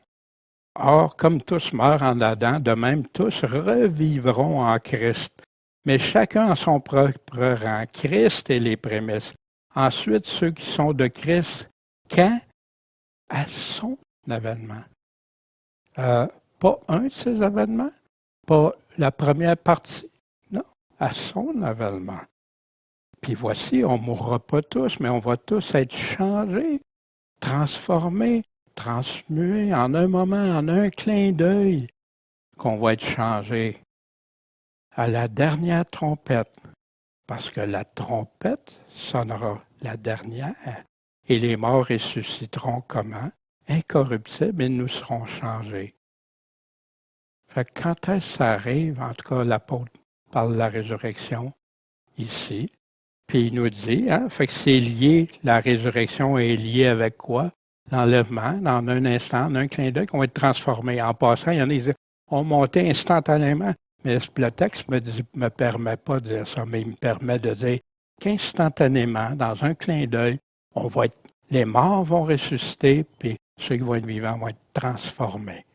Or, comme tous meurent en Adam, de même tous revivront en Christ, mais chacun en son propre rang. Christ est les prémices. Ensuite, ceux qui sont de Christ, quand? À son avènement. Pas un de ces avènements, pas la première partie, non, à son avènement. Puis voici, on ne mourra pas tous, mais on va tous être changés, transformés, transmués en un moment, en un clin d'œil, qu'on va être changés à la dernière trompette, parce que la trompette sonnera la dernière, et les morts ressusciteront comment? Incorruptibles, et nous serons changés. Fait que quand est-ce que ça arrive, en tout cas l'apôtre parle de la résurrection ici, puis il nous dit, fait que c'est lié, la résurrection est liée avec quoi? L'enlèvement, dans un instant, en un clin d'œil, qu'on va être transformé. En passant, il y en a qui disent, on montait instantanément, mais le texte me permet pas de dire ça, mais il me permet de dire qu'instantanément, dans un clin d'œil, on va être, les morts vont ressusciter, puis ceux qui vont être vivants vont être transformés.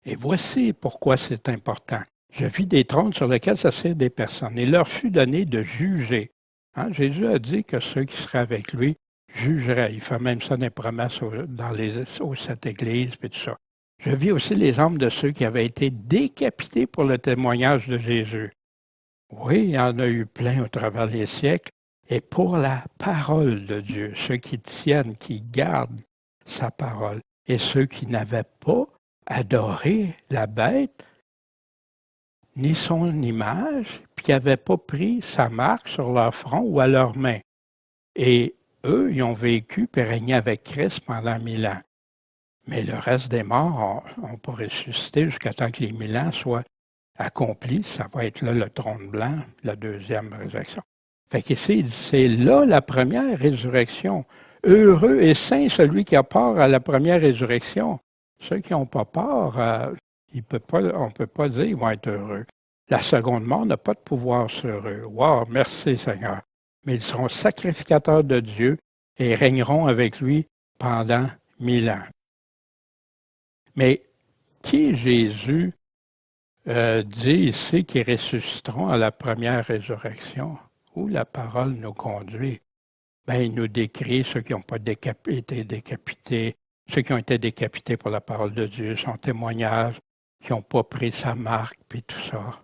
Et voici pourquoi c'est important. Je vis des trônes sur lesquels s'assiedent des personnes. Il leur fut donné de juger. Jésus a dit que ceux qui seraient avec lui jugeraient. Il fait même ça des promesses aux 7 églises, puis tout ça. Je vis aussi les âmes de ceux qui avaient été décapités pour le témoignage de Jésus. Oui, il y en a eu plein au travers des siècles. Et pour la parole de Dieu, ceux qui tiennent, qui gardent sa parole, et ceux qui n'avaient pas adoré la bête, ni son image, puis qui n'avaient pas pris sa marque sur leur front ou à leurs mains. Et eux, ils ont vécu et régné avec Christ pendant 1000 ans. Mais le reste des morts n'ont pas ressuscité jusqu'à temps que les 1000 ans soient accomplis. Ça va être là le trône blanc, la deuxième résurrection. Fait qu'ici, c'est là la première résurrection. Heureux et saint celui qui a part à la première résurrection. Ceux qui n'ont pas part, on ne peut pas dire qu'ils vont être heureux. La seconde mort n'a pas de pouvoir sur eux. Wow, merci Seigneur. Mais ils seront sacrificateurs de Dieu et régneront avec lui pendant 1000 ans. Mais qui Jésus dit ici qu'ils ressusciteront à la première résurrection? Où la parole nous conduit? Ben, il nous décrit ceux qui n'ont pas été décapités, ceux qui ont été décapités pour la parole de Dieu, son témoignage, qui n'ont pas pris sa marque, puis tout ça.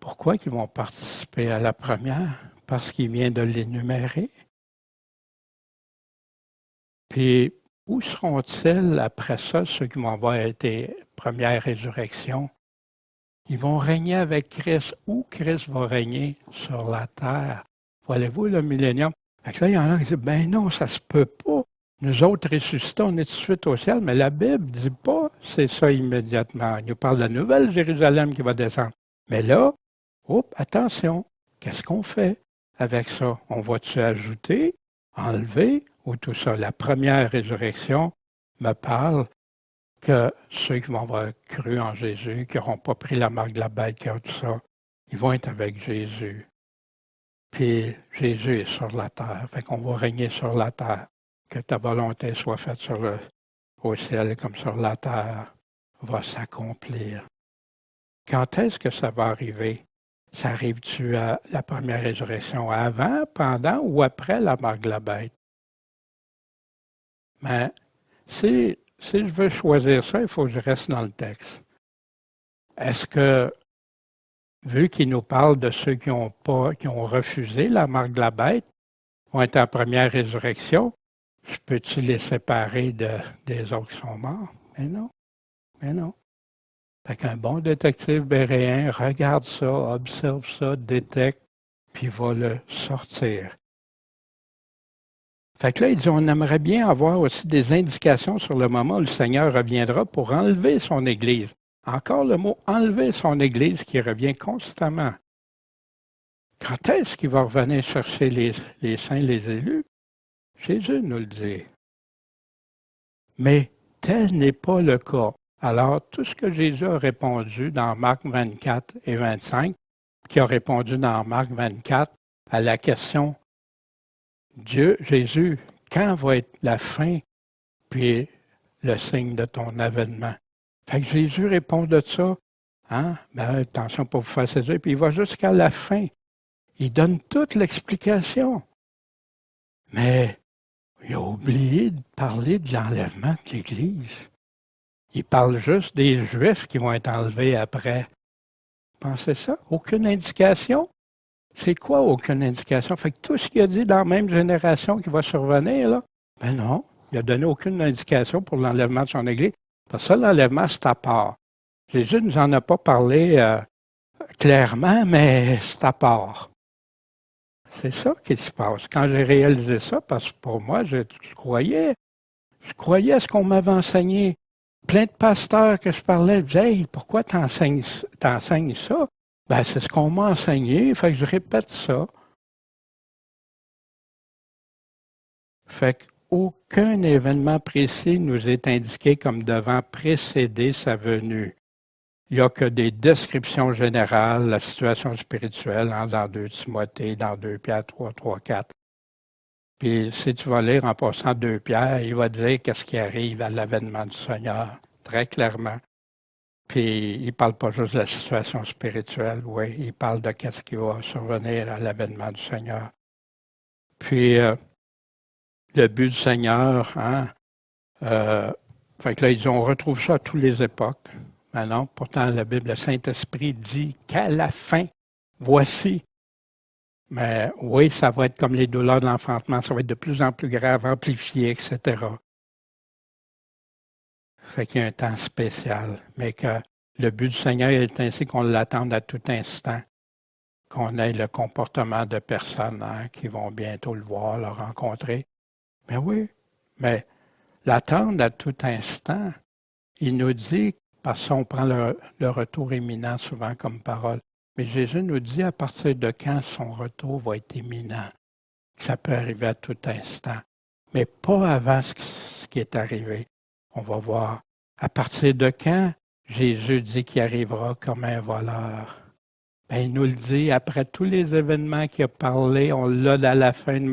Pourquoi ils vont participer à la première? Parce qu'il vient de l'énumérer. Puis, où seront-ils après ça, ceux qui vont avoir été première résurrection? Ils vont régner avec Christ. Où Christ va régner? Sur la terre. Voyez-vous le millénium? Fait que là, il y en a qui disent, ben non, ça se peut pas. Nous autres ressuscités, on est tout de suite au ciel, mais la Bible ne dit pas c'est ça immédiatement. Il nous parle de la nouvelle Jérusalem qui va descendre. Mais là, attention, qu'est-ce qu'on fait avec ça? On va-tu ajouter, enlever ou tout ça? La première résurrection me parle que ceux qui vont avoir cru en Jésus, qui n'auront pas pris la marque de la bête, qui ont tout ça, ils vont être avec Jésus. Puis Jésus est sur la terre, fait qu'on va régner sur la terre. Que ta volonté soit faite au ciel comme sur la terre, va s'accomplir. Quand est-ce que ça va arriver? Ça arrive-tu à la première résurrection, avant, pendant ou après la marque de la bête? Mais si je veux choisir ça, il faut que je reste dans le texte. Est-ce que, vu qu'il nous parle de ceux qui ont refusé la marque de la bête, vont être en première résurrection, je peux-tu les séparer des autres qui sont morts? Mais non, mais non. Fait qu'un bon détective béréen regarde ça, observe ça, détecte, puis va le sortir. Fait que là, il dit, on aimerait bien avoir aussi des indications sur le moment où le Seigneur reviendra pour enlever son Église. Encore le mot enlever son Église qui revient constamment. Quand est-ce qu'il va revenir chercher les saints, les élus? Jésus nous le dit. Mais tel n'est pas le cas. Alors, tout ce que Jésus a répondu dans Marc 24 et 25, qui a répondu dans Marc 24 à la question Jésus, quand va être la fin, puis le signe de ton avènement? Fait que Jésus répond de ça, attention pour vous faire saisir, puis il va jusqu'à la fin. Il donne toute l'explication. Mais il a oublié de parler de l'enlèvement de l'Église. Il parle juste des Juifs qui vont être enlevés après. Pensez ça? Aucune indication? C'est quoi aucune indication? Fait que tout ce qu'il a dit dans la même génération qui va survenir, là, ben non, il n'a donné aucune indication pour l'enlèvement de son Église. Parce que ça, l'enlèvement, c'est à part. Jésus ne nous en a pas parlé clairement, mais c'est à part. C'est ça qui se passe. Quand j'ai réalisé ça, parce que pour moi, je croyais à ce qu'on m'avait enseigné. Plein de pasteurs que je parlais disaient, hey, pourquoi t'enseignes ça? Ben, c'est ce qu'on m'a enseigné, fait que je répète ça. Fait qu'aucun événement précis nous est indiqué comme devant précéder sa venue. Il n'y a que des descriptions générales, la situation spirituelle, dans 2 Timothée, dans 2 Pierre 3, 3, 4. Puis si tu vas lire en passant 2 Pierre, il va dire qu'est-ce qui arrive à l'avènement du Seigneur, très clairement. Puis il ne parle pas juste de la situation spirituelle, oui, il parle de qu'est-ce qui va survenir à l'avènement du Seigneur. Puis le but du Seigneur, fait que là, ils disent, on retrouve ça à toutes les époques. Mais non, pourtant, la Bible, le Saint-Esprit dit qu'à la fin, voici. Mais oui, ça va être comme les douleurs de l'enfantement, ça va être de plus en plus grave, amplifié, etc. Fait qu'il y a un temps spécial, mais que le but du Seigneur est ainsi qu'on l'attende à tout instant, qu'on ait le comportement de personnes qui vont bientôt le voir, le rencontrer. Mais oui, mais l'attendre à tout instant, il nous dit, parce qu'on prend le retour imminent souvent comme parole, mais Jésus nous dit à partir de quand son retour va être imminent. Ça peut arriver à tout instant, mais pas avant ce qui est arrivé. On va voir. À partir de quand Jésus dit qu'il arrivera comme un voleur? Ben, il nous le dit après tous les événements qu'il a parlé. On l'a à la fin de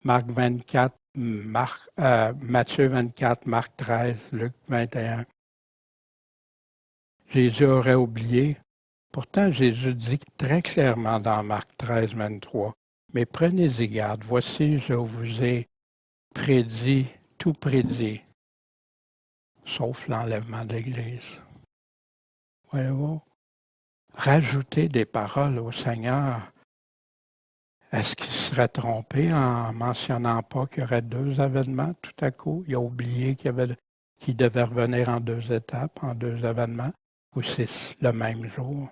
Marc 24, Matthieu 24, Marc 13, Luc 21. Jésus aurait oublié. Pourtant, Jésus dit très clairement dans Marc 13, 23, « Mais prenez-y garde, voici, je vous ai prédit, tout prédit, sauf l'enlèvement de l'Église. » Voyez-vous? Rajouter des paroles au Seigneur, est-ce que serait trompé en mentionnant pas qu'il y aurait 2 avènements tout à coup. Il a oublié qu'il devait revenir en 2 étapes, en 2 avènements, ou c'est le même jour.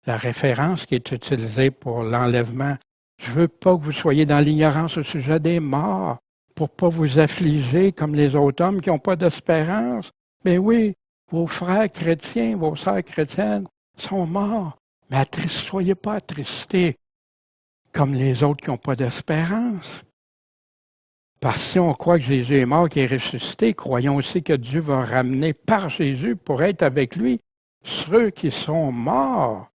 La référence qui est utilisée pour l'enlèvement, je veux pas que vous soyez dans l'ignorance au sujet des morts, pour pas vous affliger comme les autres hommes qui n'ont pas d'espérance. Mais oui, vos frères chrétiens, vos sœurs chrétiennes sont morts. Mais soyez pas attristés comme les autres qui n'ont pas d'espérance. Parce que si on croit que Jésus est mort, qu'il est ressuscité, croyons aussi que Dieu va ramener par Jésus pour être avec lui ceux qui sont morts.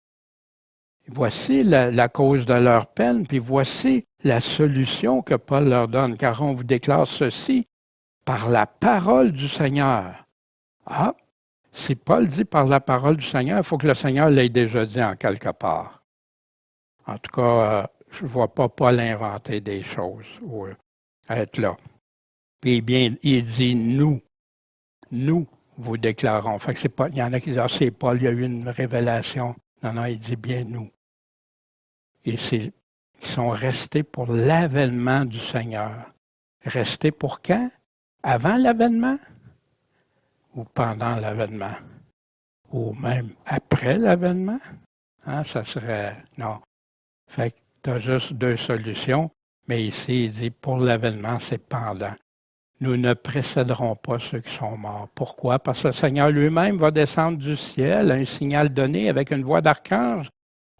Voici la cause de leur peine, puis voici la solution que Paul leur donne, car on vous déclare ceci par la parole du Seigneur. Ah, si Paul dit par la parole du Seigneur, il faut que le Seigneur l'ait déjà dit en quelque part. En tout cas, je ne vois pas Paul inventer des choses ou être là. Puis bien, il dit nous vous déclarons. Fait que c'est pas, il y en a qui disent, ah, c'est Paul, il y a eu une révélation. Non, il dit bien nous. Et ils sont restés pour l'avènement du Seigneur. Restés pour quand? Avant l'avènement? Ou pendant l'avènement? Ou même après l'avènement? Hein, ça serait... Non. Fait que tu as juste 2 solutions, mais ici, il dit pour l'avènement, c'est pendant. Nous ne précéderons pas ceux qui sont morts. Pourquoi? Parce que le Seigneur lui-même va descendre du ciel, un signal donné avec une voix d'archange,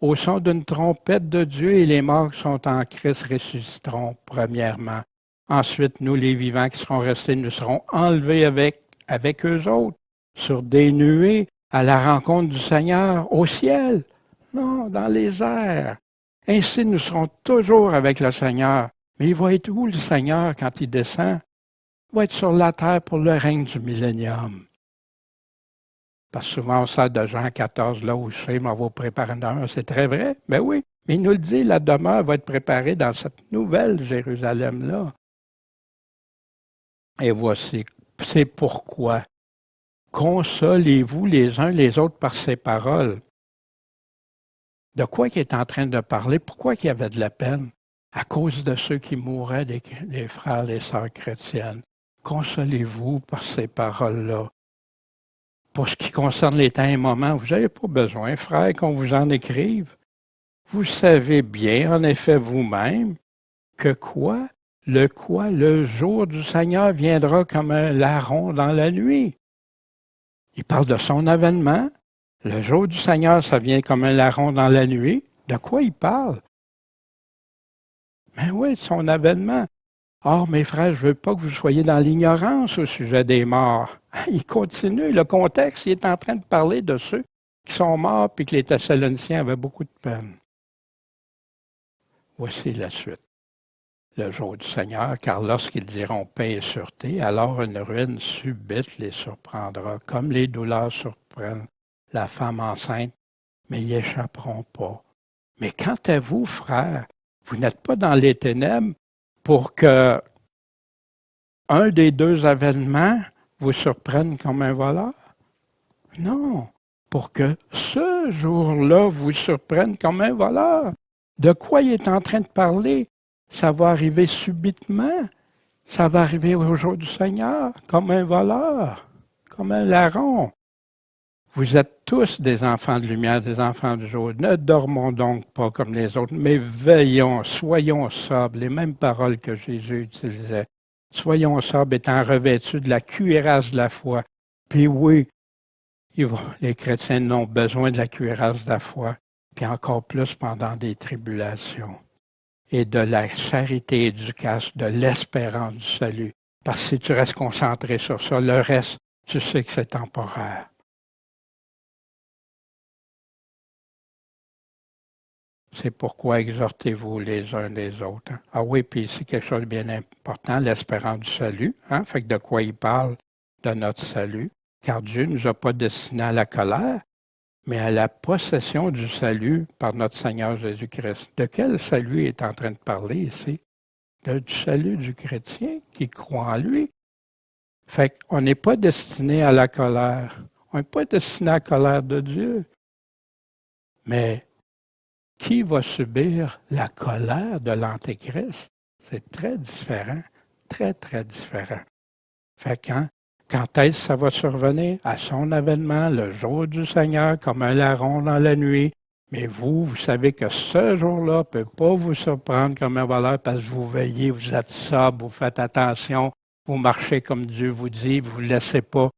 au son d'une trompette de Dieu, et les morts qui sont en Christ ressusciteront premièrement. Ensuite, nous, les vivants qui seront restés, nous serons enlevés avec eux autres, sur des nuées, à la rencontre du Seigneur, au ciel. Non, dans les airs. Ainsi, nous serons toujours avec le Seigneur. Mais il va être où le Seigneur quand il descend? Il va être sur la terre pour le règne du millénium. Parce que souvent, on sort de Jean 14, là où je sais, on va préparer une demeure. C'est très vrai, mais oui. Mais il nous le dit, la demeure va être préparée dans cette nouvelle Jérusalem-là. Et voici, c'est pourquoi. Consolez-vous les uns les autres par ces paroles. De quoi il est en train de parler? Pourquoi il y avait de la peine? À cause de ceux qui mouraient, des frères et sœurs chrétiennes. Consolez-vous par ces paroles-là. Pour ce qui concerne les temps et moments, vous n'avez pas besoin, frères, qu'on vous en écrive. Vous savez bien, en effet, vous-même, que le jour du Seigneur viendra comme un larron dans la nuit. Il parle de son avènement. Le jour du Seigneur, ça vient comme un larron dans la nuit. De quoi il parle? Ben oui, de son avènement. Or, mes frères, je ne veux pas que vous soyez dans l'ignorance au sujet des morts. Il continue, le contexte, il est en train de parler de ceux qui sont morts puis que les Thessaloniciens avaient beaucoup de peine. Voici la suite. Le jour du Seigneur, car lorsqu'ils diront paix et sûreté, alors une ruine subite les surprendra, comme les douleurs surprennent la femme enceinte, mais ils n'y échapperont pas. Mais quant à vous, frères, vous n'êtes pas dans les ténèbres pour que un des 2 avènements vous surprenne comme un voleur? Non, pour que ce jour-là vous surprenne comme un voleur. De quoi il est en train de parler? Ça va arriver subitement. Ça va arriver au jour du Seigneur, comme un voleur, comme un larron. Vous êtes tous des enfants de lumière, des enfants du jour. Ne dormons donc pas comme les autres, mais veillons, soyons sobres. Les mêmes paroles que Jésus utilisait. Soyons sobres, étant revêtus de la cuirasse de la foi. Puis oui, les chrétiens ont besoin de la cuirasse de la foi, puis encore plus pendant des tribulations. Et de la charité éducace, de l'espérance du salut. Parce que si tu restes concentré sur ça, le reste, tu sais que c'est temporaire. C'est pourquoi exhortez-vous les uns les autres. Ah oui, puis c'est quelque chose de bien important, l'espérance du salut. Fait que de quoi il parle? De notre salut. Car Dieu ne nous a pas destinés à la colère, mais à la possession du salut par notre Seigneur Jésus-Christ. De quel salut est en train de parler ici? Du salut du chrétien qui croit en lui. Fait qu'on n'est pas destiné à la colère. On n'est pas destiné à la colère de Dieu. Mais qui va subir la colère de l'Antéchrist? C'est très différent, très, très différent. Fait que quand est-ce que ça va survenir? À son avènement, le jour du Seigneur, comme un larron dans la nuit. Mais vous savez que ce jour-là ne peut pas vous surprendre comme un voleur parce que vous veillez, vous êtes sobre, vous faites attention, vous marchez comme Dieu vous dit, vous ne vous laissez pas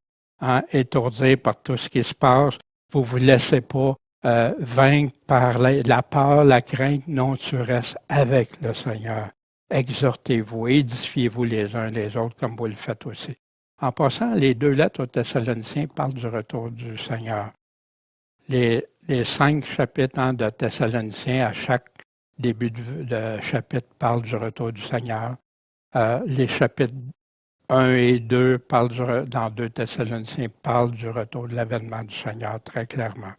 étourdir par tout ce qui se passe, vous ne vous laissez pas vaincre par la peur, la crainte. Non, tu restes avec le Seigneur. Exhortez-vous, édifiez-vous les uns les autres comme vous le faites aussi. En passant, les 2 lettres aux Thessaloniciens parlent du retour du Seigneur. Les 5 chapitres de Thessaloniciens, à chaque début de chapitre, parlent du retour du Seigneur. Les chapitres 1 et 2 dans 2 Thessaloniciens parlent du retour de l'avènement du Seigneur très clairement.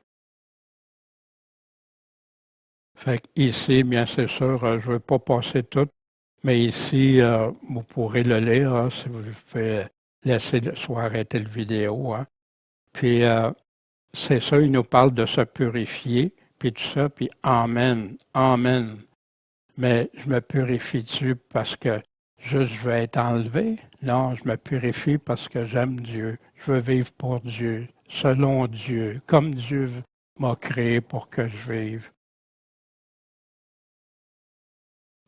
Fait ici, bien c'est sûr, je ne veux pas passer tout, mais ici, vous pourrez le lire si vous pouvez laisser soit arrêter la vidéo. Puis c'est ça, il nous parle de se purifier, puis tout ça, puis Amen, Amen. Mais je me purifie-tu parce que juste je veux être enlevé? Non, je me purifie parce que j'aime Dieu. Je veux vivre pour Dieu, selon Dieu, comme Dieu m'a créé pour que je vive.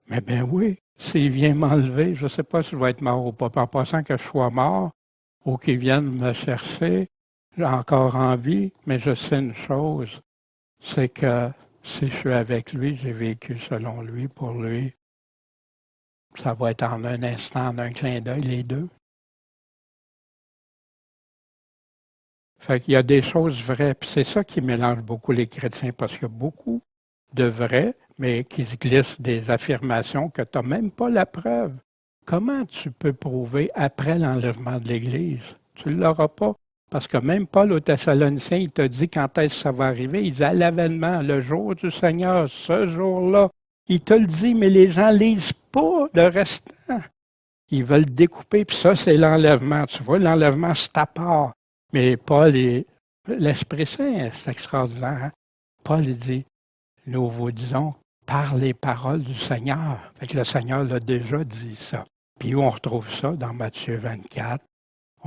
Mais bien oui, s'il vient m'enlever, je ne sais pas si je vais être mort ou pas. En passant que je sois mort ou qu'il vienne me chercher, j'ai encore envie, mais je sais une chose, c'est que si je suis avec lui, j'ai vécu selon lui, pour lui. Ça va être en un instant, en un clin d'œil, les deux. Fait qu'il y a des choses vraies, puis c'est ça qui mélange beaucoup les chrétiens, parce qu'il y a beaucoup de vrais, mais qui se glissent des affirmations que tu n'as même pas la preuve. Comment tu peux prouver après l'enlèvement de l'Église? Tu ne l'auras pas. Parce que même Paul aux Thessaloniciens, il te dit quand est-ce que ça va arriver. Il dit à l'avènement, le jour du Seigneur, ce jour-là. Il te le dit, mais les gens ne lisent pas le restant. Ils veulent découper, puis ça, c'est l'enlèvement. Tu vois, l'enlèvement, c'est à part. Mais Paul, l'Esprit Saint, c'est extraordinaire. Hein? Paul, il dit, nous vous disons par les paroles du Seigneur. Fait que le Seigneur l'a déjà dit ça. Puis où on retrouve ça? Dans Matthieu 24.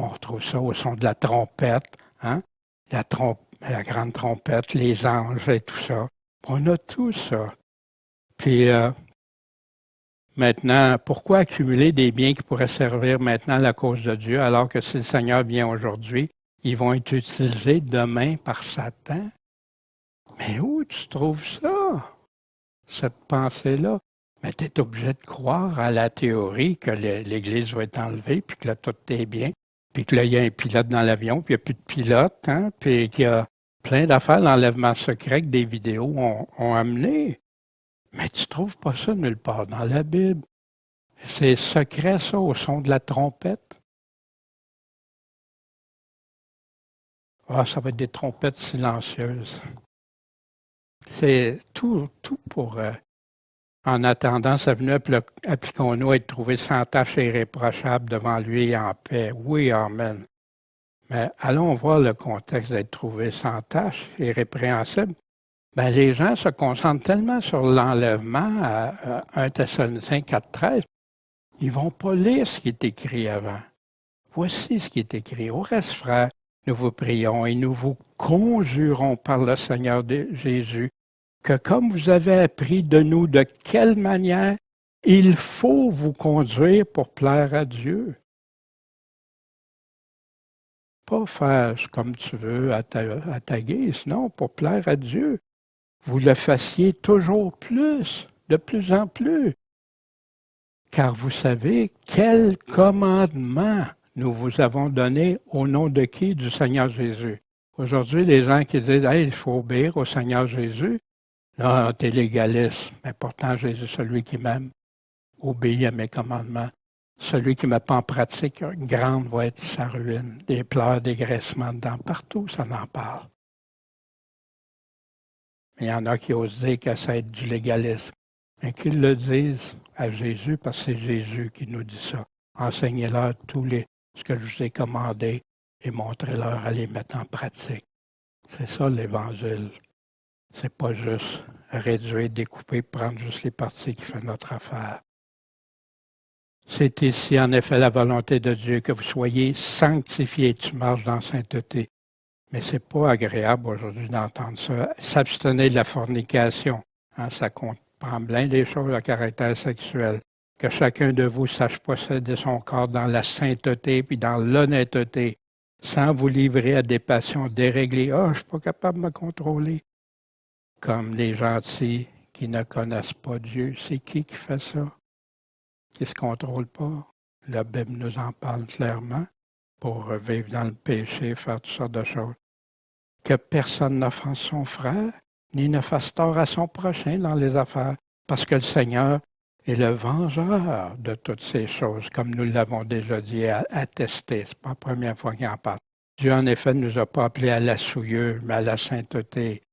On retrouve ça au son de la trompette, hein? La grande trompette, les anges et tout ça. On a tout ça. Puis maintenant, pourquoi accumuler des biens qui pourraient servir maintenant à la cause de Dieu, alors que si le Seigneur vient aujourd'hui, ils vont être utilisés demain par Satan? Mais où tu trouves ça, cette pensée-là? Mais tu es obligé de croire à la théorie que l'Église va être enlevée, puis que là, tout est bien. Puis que là, il y a un pilote dans l'avion, puis il n'y a plus de pilote, hein, puis qu'il y a plein d'affaires d'enlèvement secret que des vidéos ont amené. Mais tu ne trouves pas ça nulle part dans la Bible. C'est secret, ça, au son de la trompette. Ah, ça va être des trompettes silencieuses. C'est tout pour... en attendant sa venue, appliquons-nous à être trouvés sans tâche et irréprochables devant lui en paix. Oui, amen. Mais allons voir le contexte d'être trouvé sans tâche et répréhensible. Ben, les gens se concentrent tellement sur l'enlèvement à 1 Thessaloniciens 4,13, ils ne vont pas lire ce qui est écrit avant. Voici ce qui est écrit. Au reste, frères, nous vous prions et nous vous conjurons par le Seigneur Jésus que comme vous avez appris de nous de quelle manière il faut vous conduire pour plaire à Dieu. Pas faire comme tu veux à ta guise, non, pour plaire à Dieu. Vous le fassiez toujours plus, de plus en plus. Car vous savez quel commandement nous vous avons donné au nom de qui? Du Seigneur Jésus. Aujourd'hui, les gens qui disent hey, il faut obéir au Seigneur Jésus, non, t'es légaliste. Mais pourtant, Jésus, celui qui m'aime, obéit à mes commandements. Celui qui ne met pas en pratique, grande va être sa ruine. Des pleurs, des graissements dedans. Partout, ça en parle. Mais il y en a qui osent dire que ça être du légalisme. Mais qu'ils le disent à Jésus, parce que c'est Jésus qui nous dit ça. Enseignez-leur ce que je vous ai commandé et montrez-leur à les mettre en pratique. C'est ça l'Évangile. C'est pas juste réduire, découper, prendre juste les parties qui font notre affaire. C'est ici, en effet, la volonté de Dieu que vous soyez sanctifiés. Tu marches dans la sainteté. Mais c'est pas agréable aujourd'hui d'entendre ça. S'abstenir de la fornication, hein, ça comprend bien des choses à caractère sexuel. Que chacun de vous sache posséder son corps dans la sainteté puis dans l'honnêteté, sans vous livrer à des passions déréglées. Ah, je suis pas capable de me contrôler. Comme les gentils qui ne connaissent pas Dieu. C'est qui fait ça? Qui ne se contrôle pas? La Bible nous en parle clairement pour vivre dans le péché, faire toutes sortes de choses. Que personne n'offense son frère, ni ne fasse tort à son prochain dans les affaires, parce que le Seigneur est le vengeur de toutes ces choses, comme nous l'avons déjà dit, attesté. Ce n'est pas la première fois qu'il en parle. Dieu, en effet, ne nous a pas appelés à la souillure, mais à la sainteté.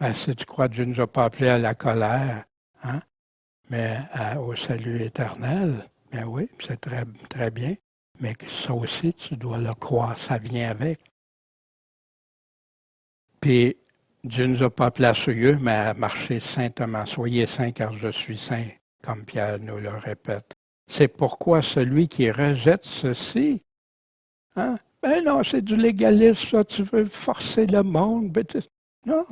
Ben, si tu crois que Dieu ne nous a pas appelés à la colère, hein, mais au salut éternel, bien oui, c'est très, très bien. Mais ça aussi, tu dois le croire, ça vient avec. Puis, Dieu ne nous a pas appelés à souillure, mais à marcher saintement. Soyez saints car je suis saint, comme Pierre nous le répète. C'est pourquoi celui qui rejette ceci, hein? Ben non, c'est du légalisme, ça, tu veux forcer le monde. Ben, non,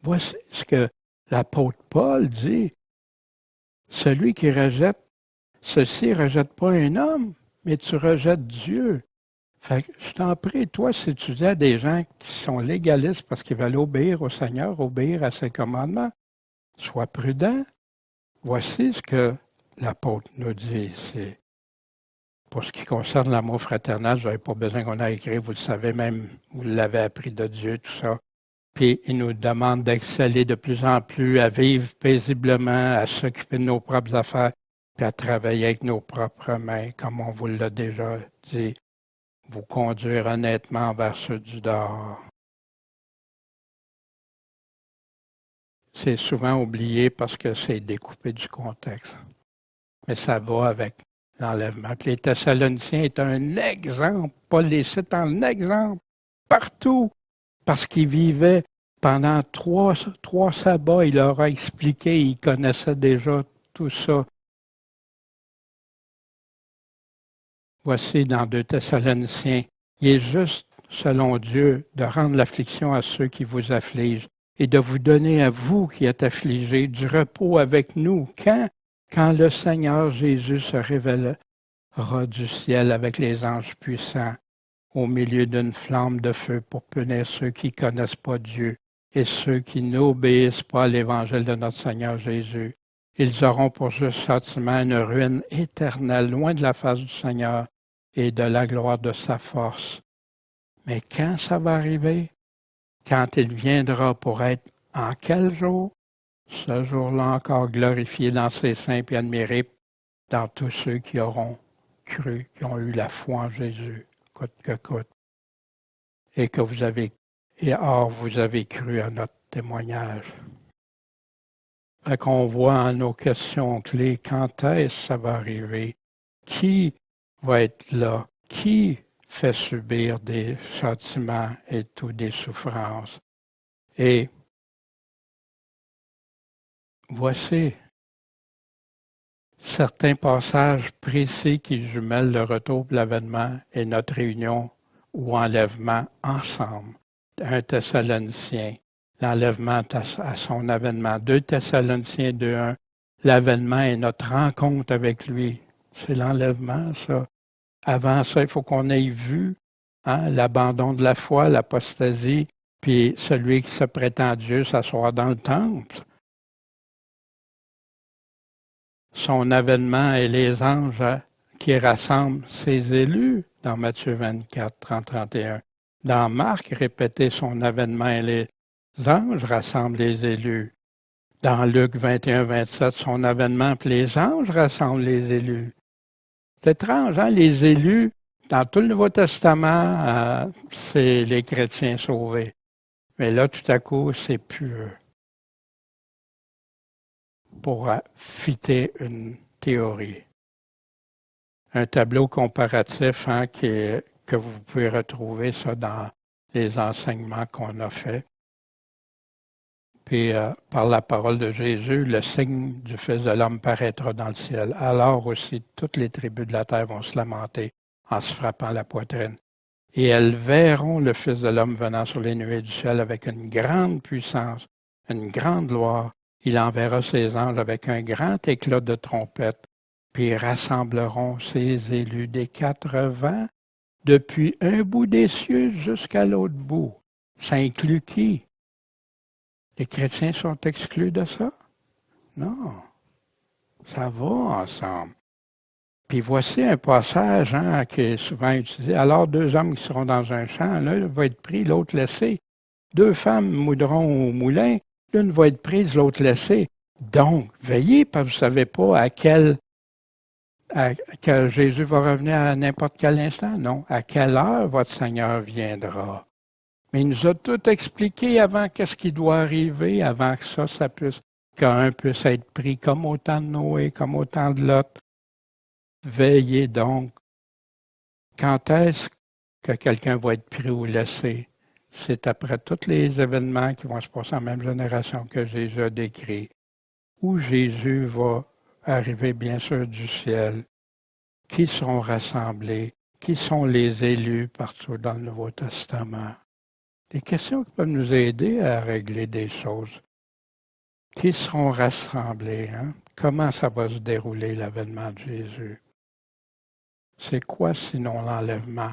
voici ce que l'apôtre Paul dit. Celui qui rejette ceci, rejette pas un homme, mais tu rejettes Dieu. Fait que je t'en prie, toi, si tu dis à des gens qui sont légalistes parce qu'ils veulent obéir au Seigneur, obéir à ses commandements, sois prudent. Voici ce que l'apôtre nous dit ici. Pour ce qui concerne l'amour fraternel, je n'avais pas besoin qu'on ait écrit, vous le savez même, vous l'avez appris de Dieu, tout ça. Puis il nous demande d'exceller de plus en plus, à vivre paisiblement, à s'occuper de nos propres affaires, puis à travailler avec nos propres mains, comme on vous l'a déjà dit. Vous conduire honnêtement vers ceux du dehors. C'est souvent oublié parce que c'est découpé du contexte. Mais ça va avec l'enlèvement. Puis les Thessaloniciens est un exemple. Paul les cite en exemple partout parce qu'ils vivaient pendant trois sabbats. Il leur a expliqué, ils connaissaient déjà tout ça. Voici dans 2 Thessaloniciens, il est juste, selon Dieu, de rendre l'affliction à ceux qui vous affligent et de vous donner à vous qui êtes affligés du repos avec nous. Quand le Seigneur Jésus se révélera du ciel avec les anges puissants au milieu d'une flamme de feu pour punir ceux qui ne connaissent pas Dieu et ceux qui n'obéissent pas à l'évangile de notre Seigneur Jésus. Ils auront pour juste châtiment une ruine éternelle, loin de la face du Seigneur et de la gloire de sa force. Mais quand ça va arriver? Quand il viendra pour être en quel jour? Ce jour-là encore glorifié dans ses saints et admiré dans tous ceux qui auront cru, qui ont eu la foi en Jésus, coûte que coûte. Et que vous avez cru à notre témoignage. Fait qu'on voit en nos questions clés quand est-ce que ça va arriver, qui va être là, qui fait subir des châtiments et toutes des souffrances. Et voici certains passages précis qui jumellent le retour de l'avènement et notre réunion ou enlèvement ensemble. 1 Thessalonicien, l'enlèvement à son avènement. 2 Thessaloniciens 2.1, l'avènement est notre rencontre avec lui. C'est l'enlèvement, ça. Avant ça, il faut qu'on ait vu l'abandon de la foi, l'apostasie, puis celui qui se prétend Dieu s'asseoir dans le temple. Son avènement et les anges qui rassemblent ses élus dans Matthieu 24, 30-31. Dans Marc, répéter son avènement et les anges rassemblent les élus. Dans Luc 21, 27, son avènement puis les anges rassemblent les élus. C'est étrange, hein? Les élus, dans tout le Nouveau Testament, c'est les chrétiens sauvés. Mais là, tout à coup, c'est plus eux. Pour fitter une théorie. Un tableau comparatif que vous pouvez retrouver ça dans les enseignements qu'on a faits. Puis par la parole de Jésus, le signe du Fils de l'homme paraîtra dans le ciel. Alors aussi, toutes les tribus de la terre vont se lamenter en se frappant la poitrine. Et elles verront le Fils de l'homme venant sur les nuées du ciel avec une grande puissance, une grande gloire. Il enverra ses anges avec un grand éclat de trompette, puis ils rassembleront ses élus des 4 vents depuis un bout des cieux jusqu'à l'autre bout. Ça inclut qui? Les chrétiens sont exclus de ça? Non. Ça va ensemble. Puis voici un passage qui est souvent utilisé. Alors 2 hommes qui seront dans un champ, l'un va être pris, l'autre laissé. 2 femmes moudront au moulin, l'une va être prise, l'autre laissée. Donc, veillez, parce que vous ne savez pas que Jésus va revenir à n'importe quel instant. Non, à quelle heure votre Seigneur viendra. Mais il nous a tout expliqué avant qu'est-ce qui doit arriver, avant que qu'un puisse être pris comme au temps de Noé, comme au temps de Lot. Veillez donc. Quand est-ce que quelqu'un va être pris ou laissé? C'est après tous les événements qui vont se passer en même génération que Jésus a décrit, où Jésus va arriver bien sûr du ciel, qui seront rassemblés, qui sont les élus partout dans le Nouveau Testament. Des questions qui peuvent nous aider à régler des choses. Qui seront rassemblés? Comment ça va se dérouler l'avènement de Jésus? C'est quoi sinon l'enlèvement,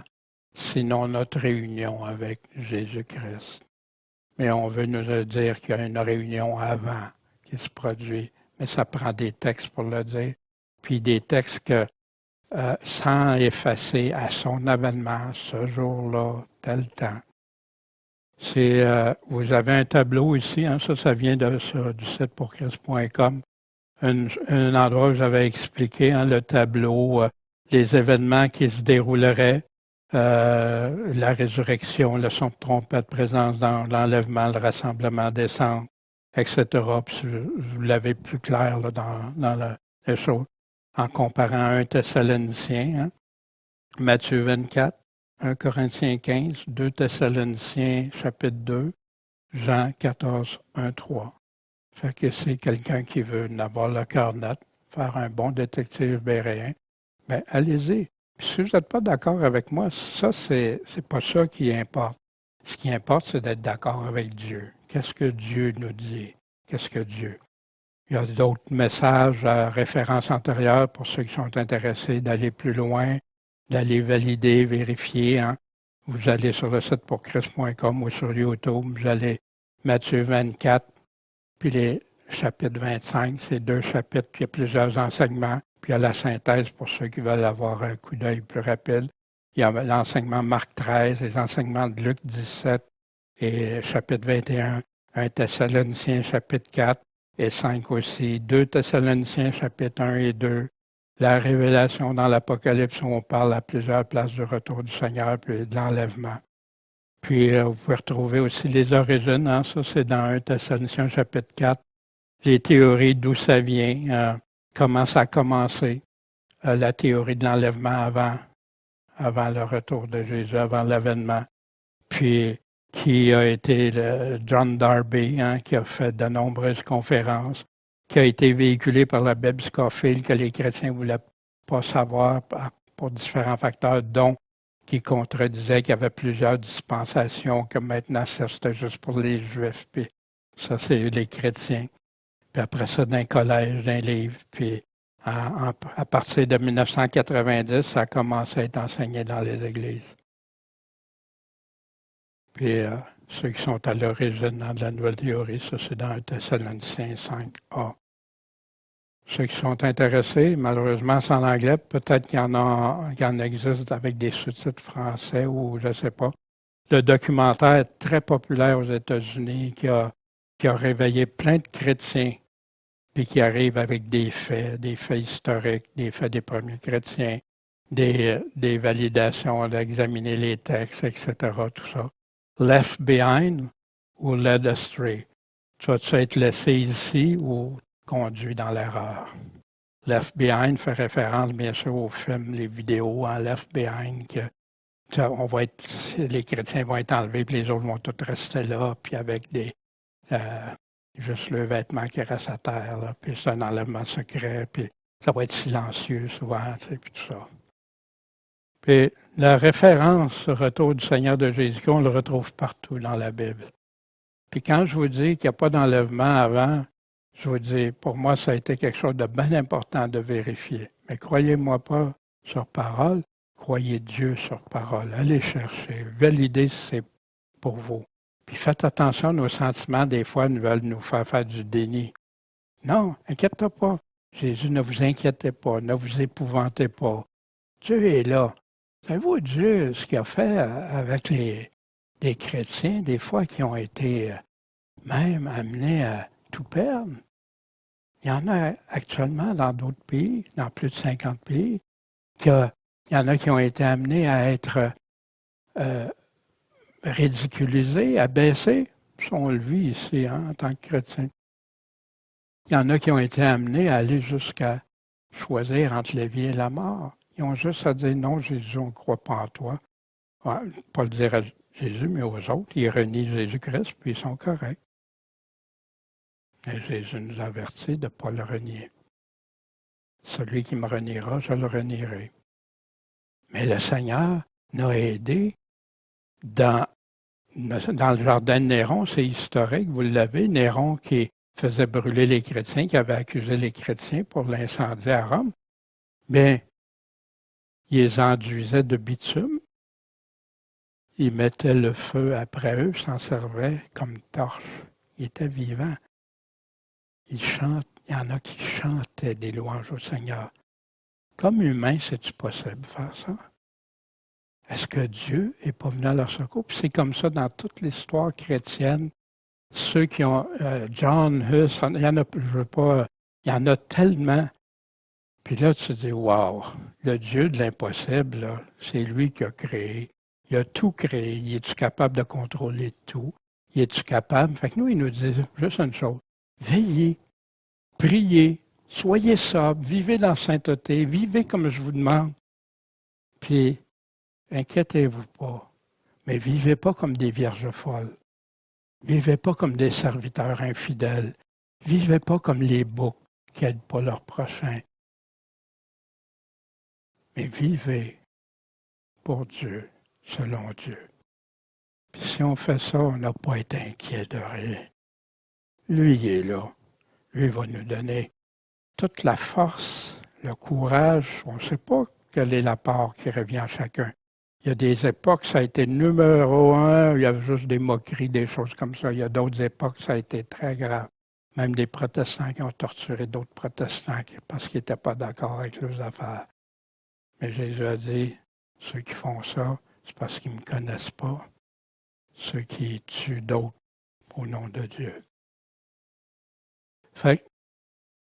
sinon notre réunion avec Jésus-Christ? Mais on veut nous dire qu'il y a une réunion avant qui se produit, mais ça prend des textes pour le dire, puis des textes que, sans effacer à son avènement, ce jour-là, tel temps. Vous avez un tableau ici, ça vient du site pourchrist.com, un endroit où j'avais expliqué le tableau, les événements qui se dérouleraient, la résurrection, le son de trompette, présence dans l'enlèvement, le rassemblement des cendres, etc. Puis vous l'avez plus clair là, dans les choses, en comparant 1 Thessaloniciens, Matthieu 24, 1 Corinthiens 15, 2 Thessaloniciens chapitre 2, Jean 14, 1, 3. Fait que c'est quelqu'un qui veut avoir le cœur net, faire un bon détective béréen, bien, allez-y. Puis si vous n'êtes pas d'accord avec moi, ça, c'est pas ça qui importe. Ce qui importe, c'est d'être d'accord avec Dieu. Qu'est-ce que Dieu nous dit? Qu'est-ce que Dieu? Il y a d'autres messages à référence antérieure pour ceux qui sont intéressés d'aller plus loin, d'aller valider, vérifier. Vous allez sur le site pourchrist.com ou sur YouTube, vous allez Matthieu 24, puis les chapitres 25, c'est 2 chapitres, puis il y a plusieurs enseignements. Puis il y a la synthèse pour ceux qui veulent avoir un coup d'œil plus rapide. Il y a l'enseignement Marc 13, les enseignements de Luc 17 et chapitre 21, 1 Thessaloniciens chapitre 4 et 5 aussi, 2 Thessaloniciens chapitre 1 et 2, la révélation dans l'Apocalypse où on parle à plusieurs places du retour du Seigneur puis de l'enlèvement. Puis vous pouvez retrouver aussi les origines, ça c'est dans 1 Thessaloniciens chapitre 4, les théories d'où ça vient, comment ça a commencé, la théorie de l'enlèvement avant le retour de Jésus, avant l'avènement, puis qui a été John Darby, qui a fait de nombreuses conférences, qui a été véhiculé par la Bible Scofield, que les chrétiens ne voulaient pas savoir pour différents facteurs, dont qui contredisait qu'il y avait plusieurs dispensations, que maintenant ça c'était juste pour les Juifs, puis ça c'est les chrétiens. Puis après ça, d'un collège, d'un livre. Puis à partir de 1990, ça a commencé à être enseigné dans les églises. Puis ceux qui sont à l'origine de la nouvelle théorie, ça c'est dans Thessaloniciens 5a. Ceux qui sont intéressés, malheureusement c'est en anglais, peut-être qu'il y en existe avec des sous-titres français ou je ne sais pas. Le documentaire très populaire aux États-Unis qui a réveillé plein de chrétiens, puis qui arrive avec des faits historiques, des faits des premiers chrétiens, des validations, d'examiner les textes, etc., tout ça. Left behind ou led astray. Tu vas-tu être laissé ici ou conduit dans l'erreur? Left behind fait référence, bien sûr, aux films, les vidéos en Left behind, que les chrétiens vont être enlevés, puis les autres vont tous rester là, puis avec juste le vêtement qui reste à terre, là, puis c'est un enlèvement secret, puis ça va être silencieux souvent, tu sais, puis tout ça. Puis la référence au retour du Seigneur de Jésus, on le retrouve partout dans la Bible. Puis quand je vous dis qu'il n'y a pas d'enlèvement avant, je vous dis, pour moi, ça a été quelque chose de bien important de vérifier. Mais croyez-moi pas sur parole, croyez Dieu sur parole. Allez chercher, validez si c'est pour vous. Puis faites attention, nos sentiments, des fois, nous veulent nous faire du déni. Non, inquiète-toi pas. Jésus, ne vous inquiétez pas, ne vous épouvantez pas. Dieu est là. Savez-vous, Dieu, ce qu'il a fait avec les chrétiens, des fois, qui ont été même amenés à tout perdre? Il y en a actuellement dans d'autres pays, dans plus de 50 pays, il y en a qui ont été amenés à être ridiculisés, abaissés. Ça, on le vit ici en tant que chrétien. Il y en a qui ont été amenés à aller jusqu'à choisir entre la vie et la mort. Ils ont juste à dire non, Jésus, on ne croit pas en toi. Ouais, pas le dire à Jésus, mais aux autres. Ils renient Jésus-Christ, puis ils sont corrects. Et Jésus nous avertit de ne pas le renier. Celui qui me reniera, je le renierai. Mais le Seigneur nous a aidés dans le jardin de Néron, c'est historique, vous l'avez, Néron qui faisait brûler les chrétiens, qui avait accusé les chrétiens pour l'incendie à Rome. Bien, il les enduisait de bitume, il mettait le feu après eux, s'en servait comme torche. Il était vivant. Il y en a qui chantaient des louanges au Seigneur. Comme humain, c'est-tu possible de faire ça? Est-ce que Dieu n'est pas venu à leur secours? Puis c'est comme ça dans toute l'histoire chrétienne. Ceux qui ont John Hus, il y en a, je veux pas, il y en a tellement. Puis là, tu te dis, wow, le Dieu de l'impossible, là, c'est lui qui a créé. Il a tout créé. Il est-tu capable de contrôler tout? Il est-tu capable? Fait que nous, il nous dit juste une chose. Veillez, priez, soyez sobres, vivez dans la sainteté, vivez comme je vous demande. Puis, inquiétez-vous pas, mais vivez pas comme des vierges folles. Vivez pas comme des serviteurs infidèles. Vivez pas comme les boucs qui n'aident pas leur prochain. Mais vivez pour Dieu, selon Dieu. Puis si on fait ça, on n'a pas été inquiet de rien. Lui, il est là. Lui va nous donner toute la force, le courage. On ne sait pas quelle est la part qui revient à chacun. Il y a des époques, ça a été numéro 1, il y avait juste des moqueries, des choses comme ça. Il y a d'autres époques, ça a été très grave. Même des protestants qui ont torturé d'autres protestants parce qu'ils n'étaient pas d'accord avec leurs affaires. Mais Jésus a dit, ceux qui font ça, c'est parce qu'ils ne me connaissent pas. Ceux qui tuent d'autres au nom de Dieu. Fait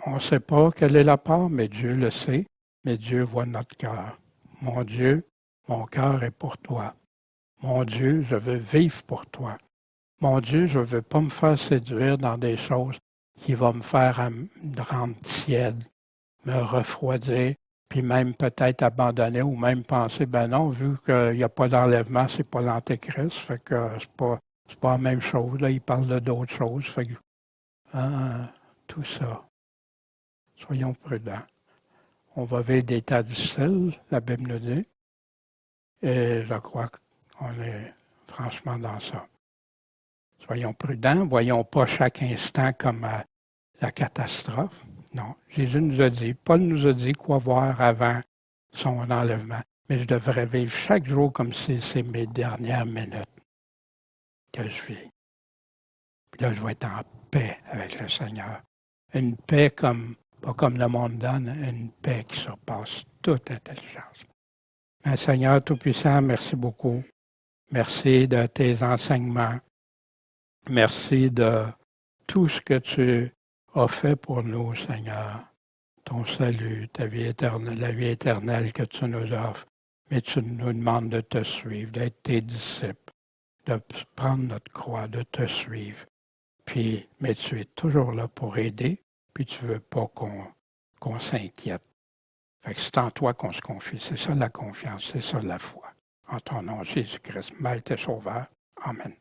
on ne sait pas quelle est la part, mais Dieu le sait. Mais Dieu voit notre cœur. Mon Dieu, mon cœur est pour toi. Mon Dieu, je veux vivre pour toi. Mon Dieu, je ne veux pas me faire séduire dans des choses qui vont me faire me rendre tiède, me refroidir, puis même peut-être abandonner ou même penser, ben non, vu qu'il n'y a pas d'enlèvement, c'est pas l'Antéchrist, fait que c'est pas la même chose. Là, il parle d'autres choses. Fait que, tout ça. Soyons prudents. On va vivre des temps difficiles, la Bible nous dit. Et je crois qu'on est franchement dans ça. Soyons prudents, voyons pas chaque instant comme la catastrophe. Non, Jésus nous a dit, Paul nous a dit quoi voir avant son enlèvement. Mais je devrais vivre chaque jour comme si c'est mes dernières minutes que je vis. Puis là, je vais être en paix avec le Seigneur. Une paix pas comme le monde donne, une paix qui surpasse toute intelligence. Mais Seigneur Tout-Puissant, merci beaucoup. Merci de tes enseignements. Merci de tout ce que tu as fait pour nous, Seigneur. Ton salut, ta vie éternelle, la vie éternelle que tu nous offres. Mais tu nous demandes de te suivre, d'être tes disciples, de prendre notre croix, de te suivre. Mais tu es toujours là pour aider, puis tu ne veux pas qu'on s'inquiète. Fait que c'est en toi qu'on se confie. C'est ça la confiance, c'est ça la foi. En ton nom, Jésus-Christ, Maître et Sauveur. Amen.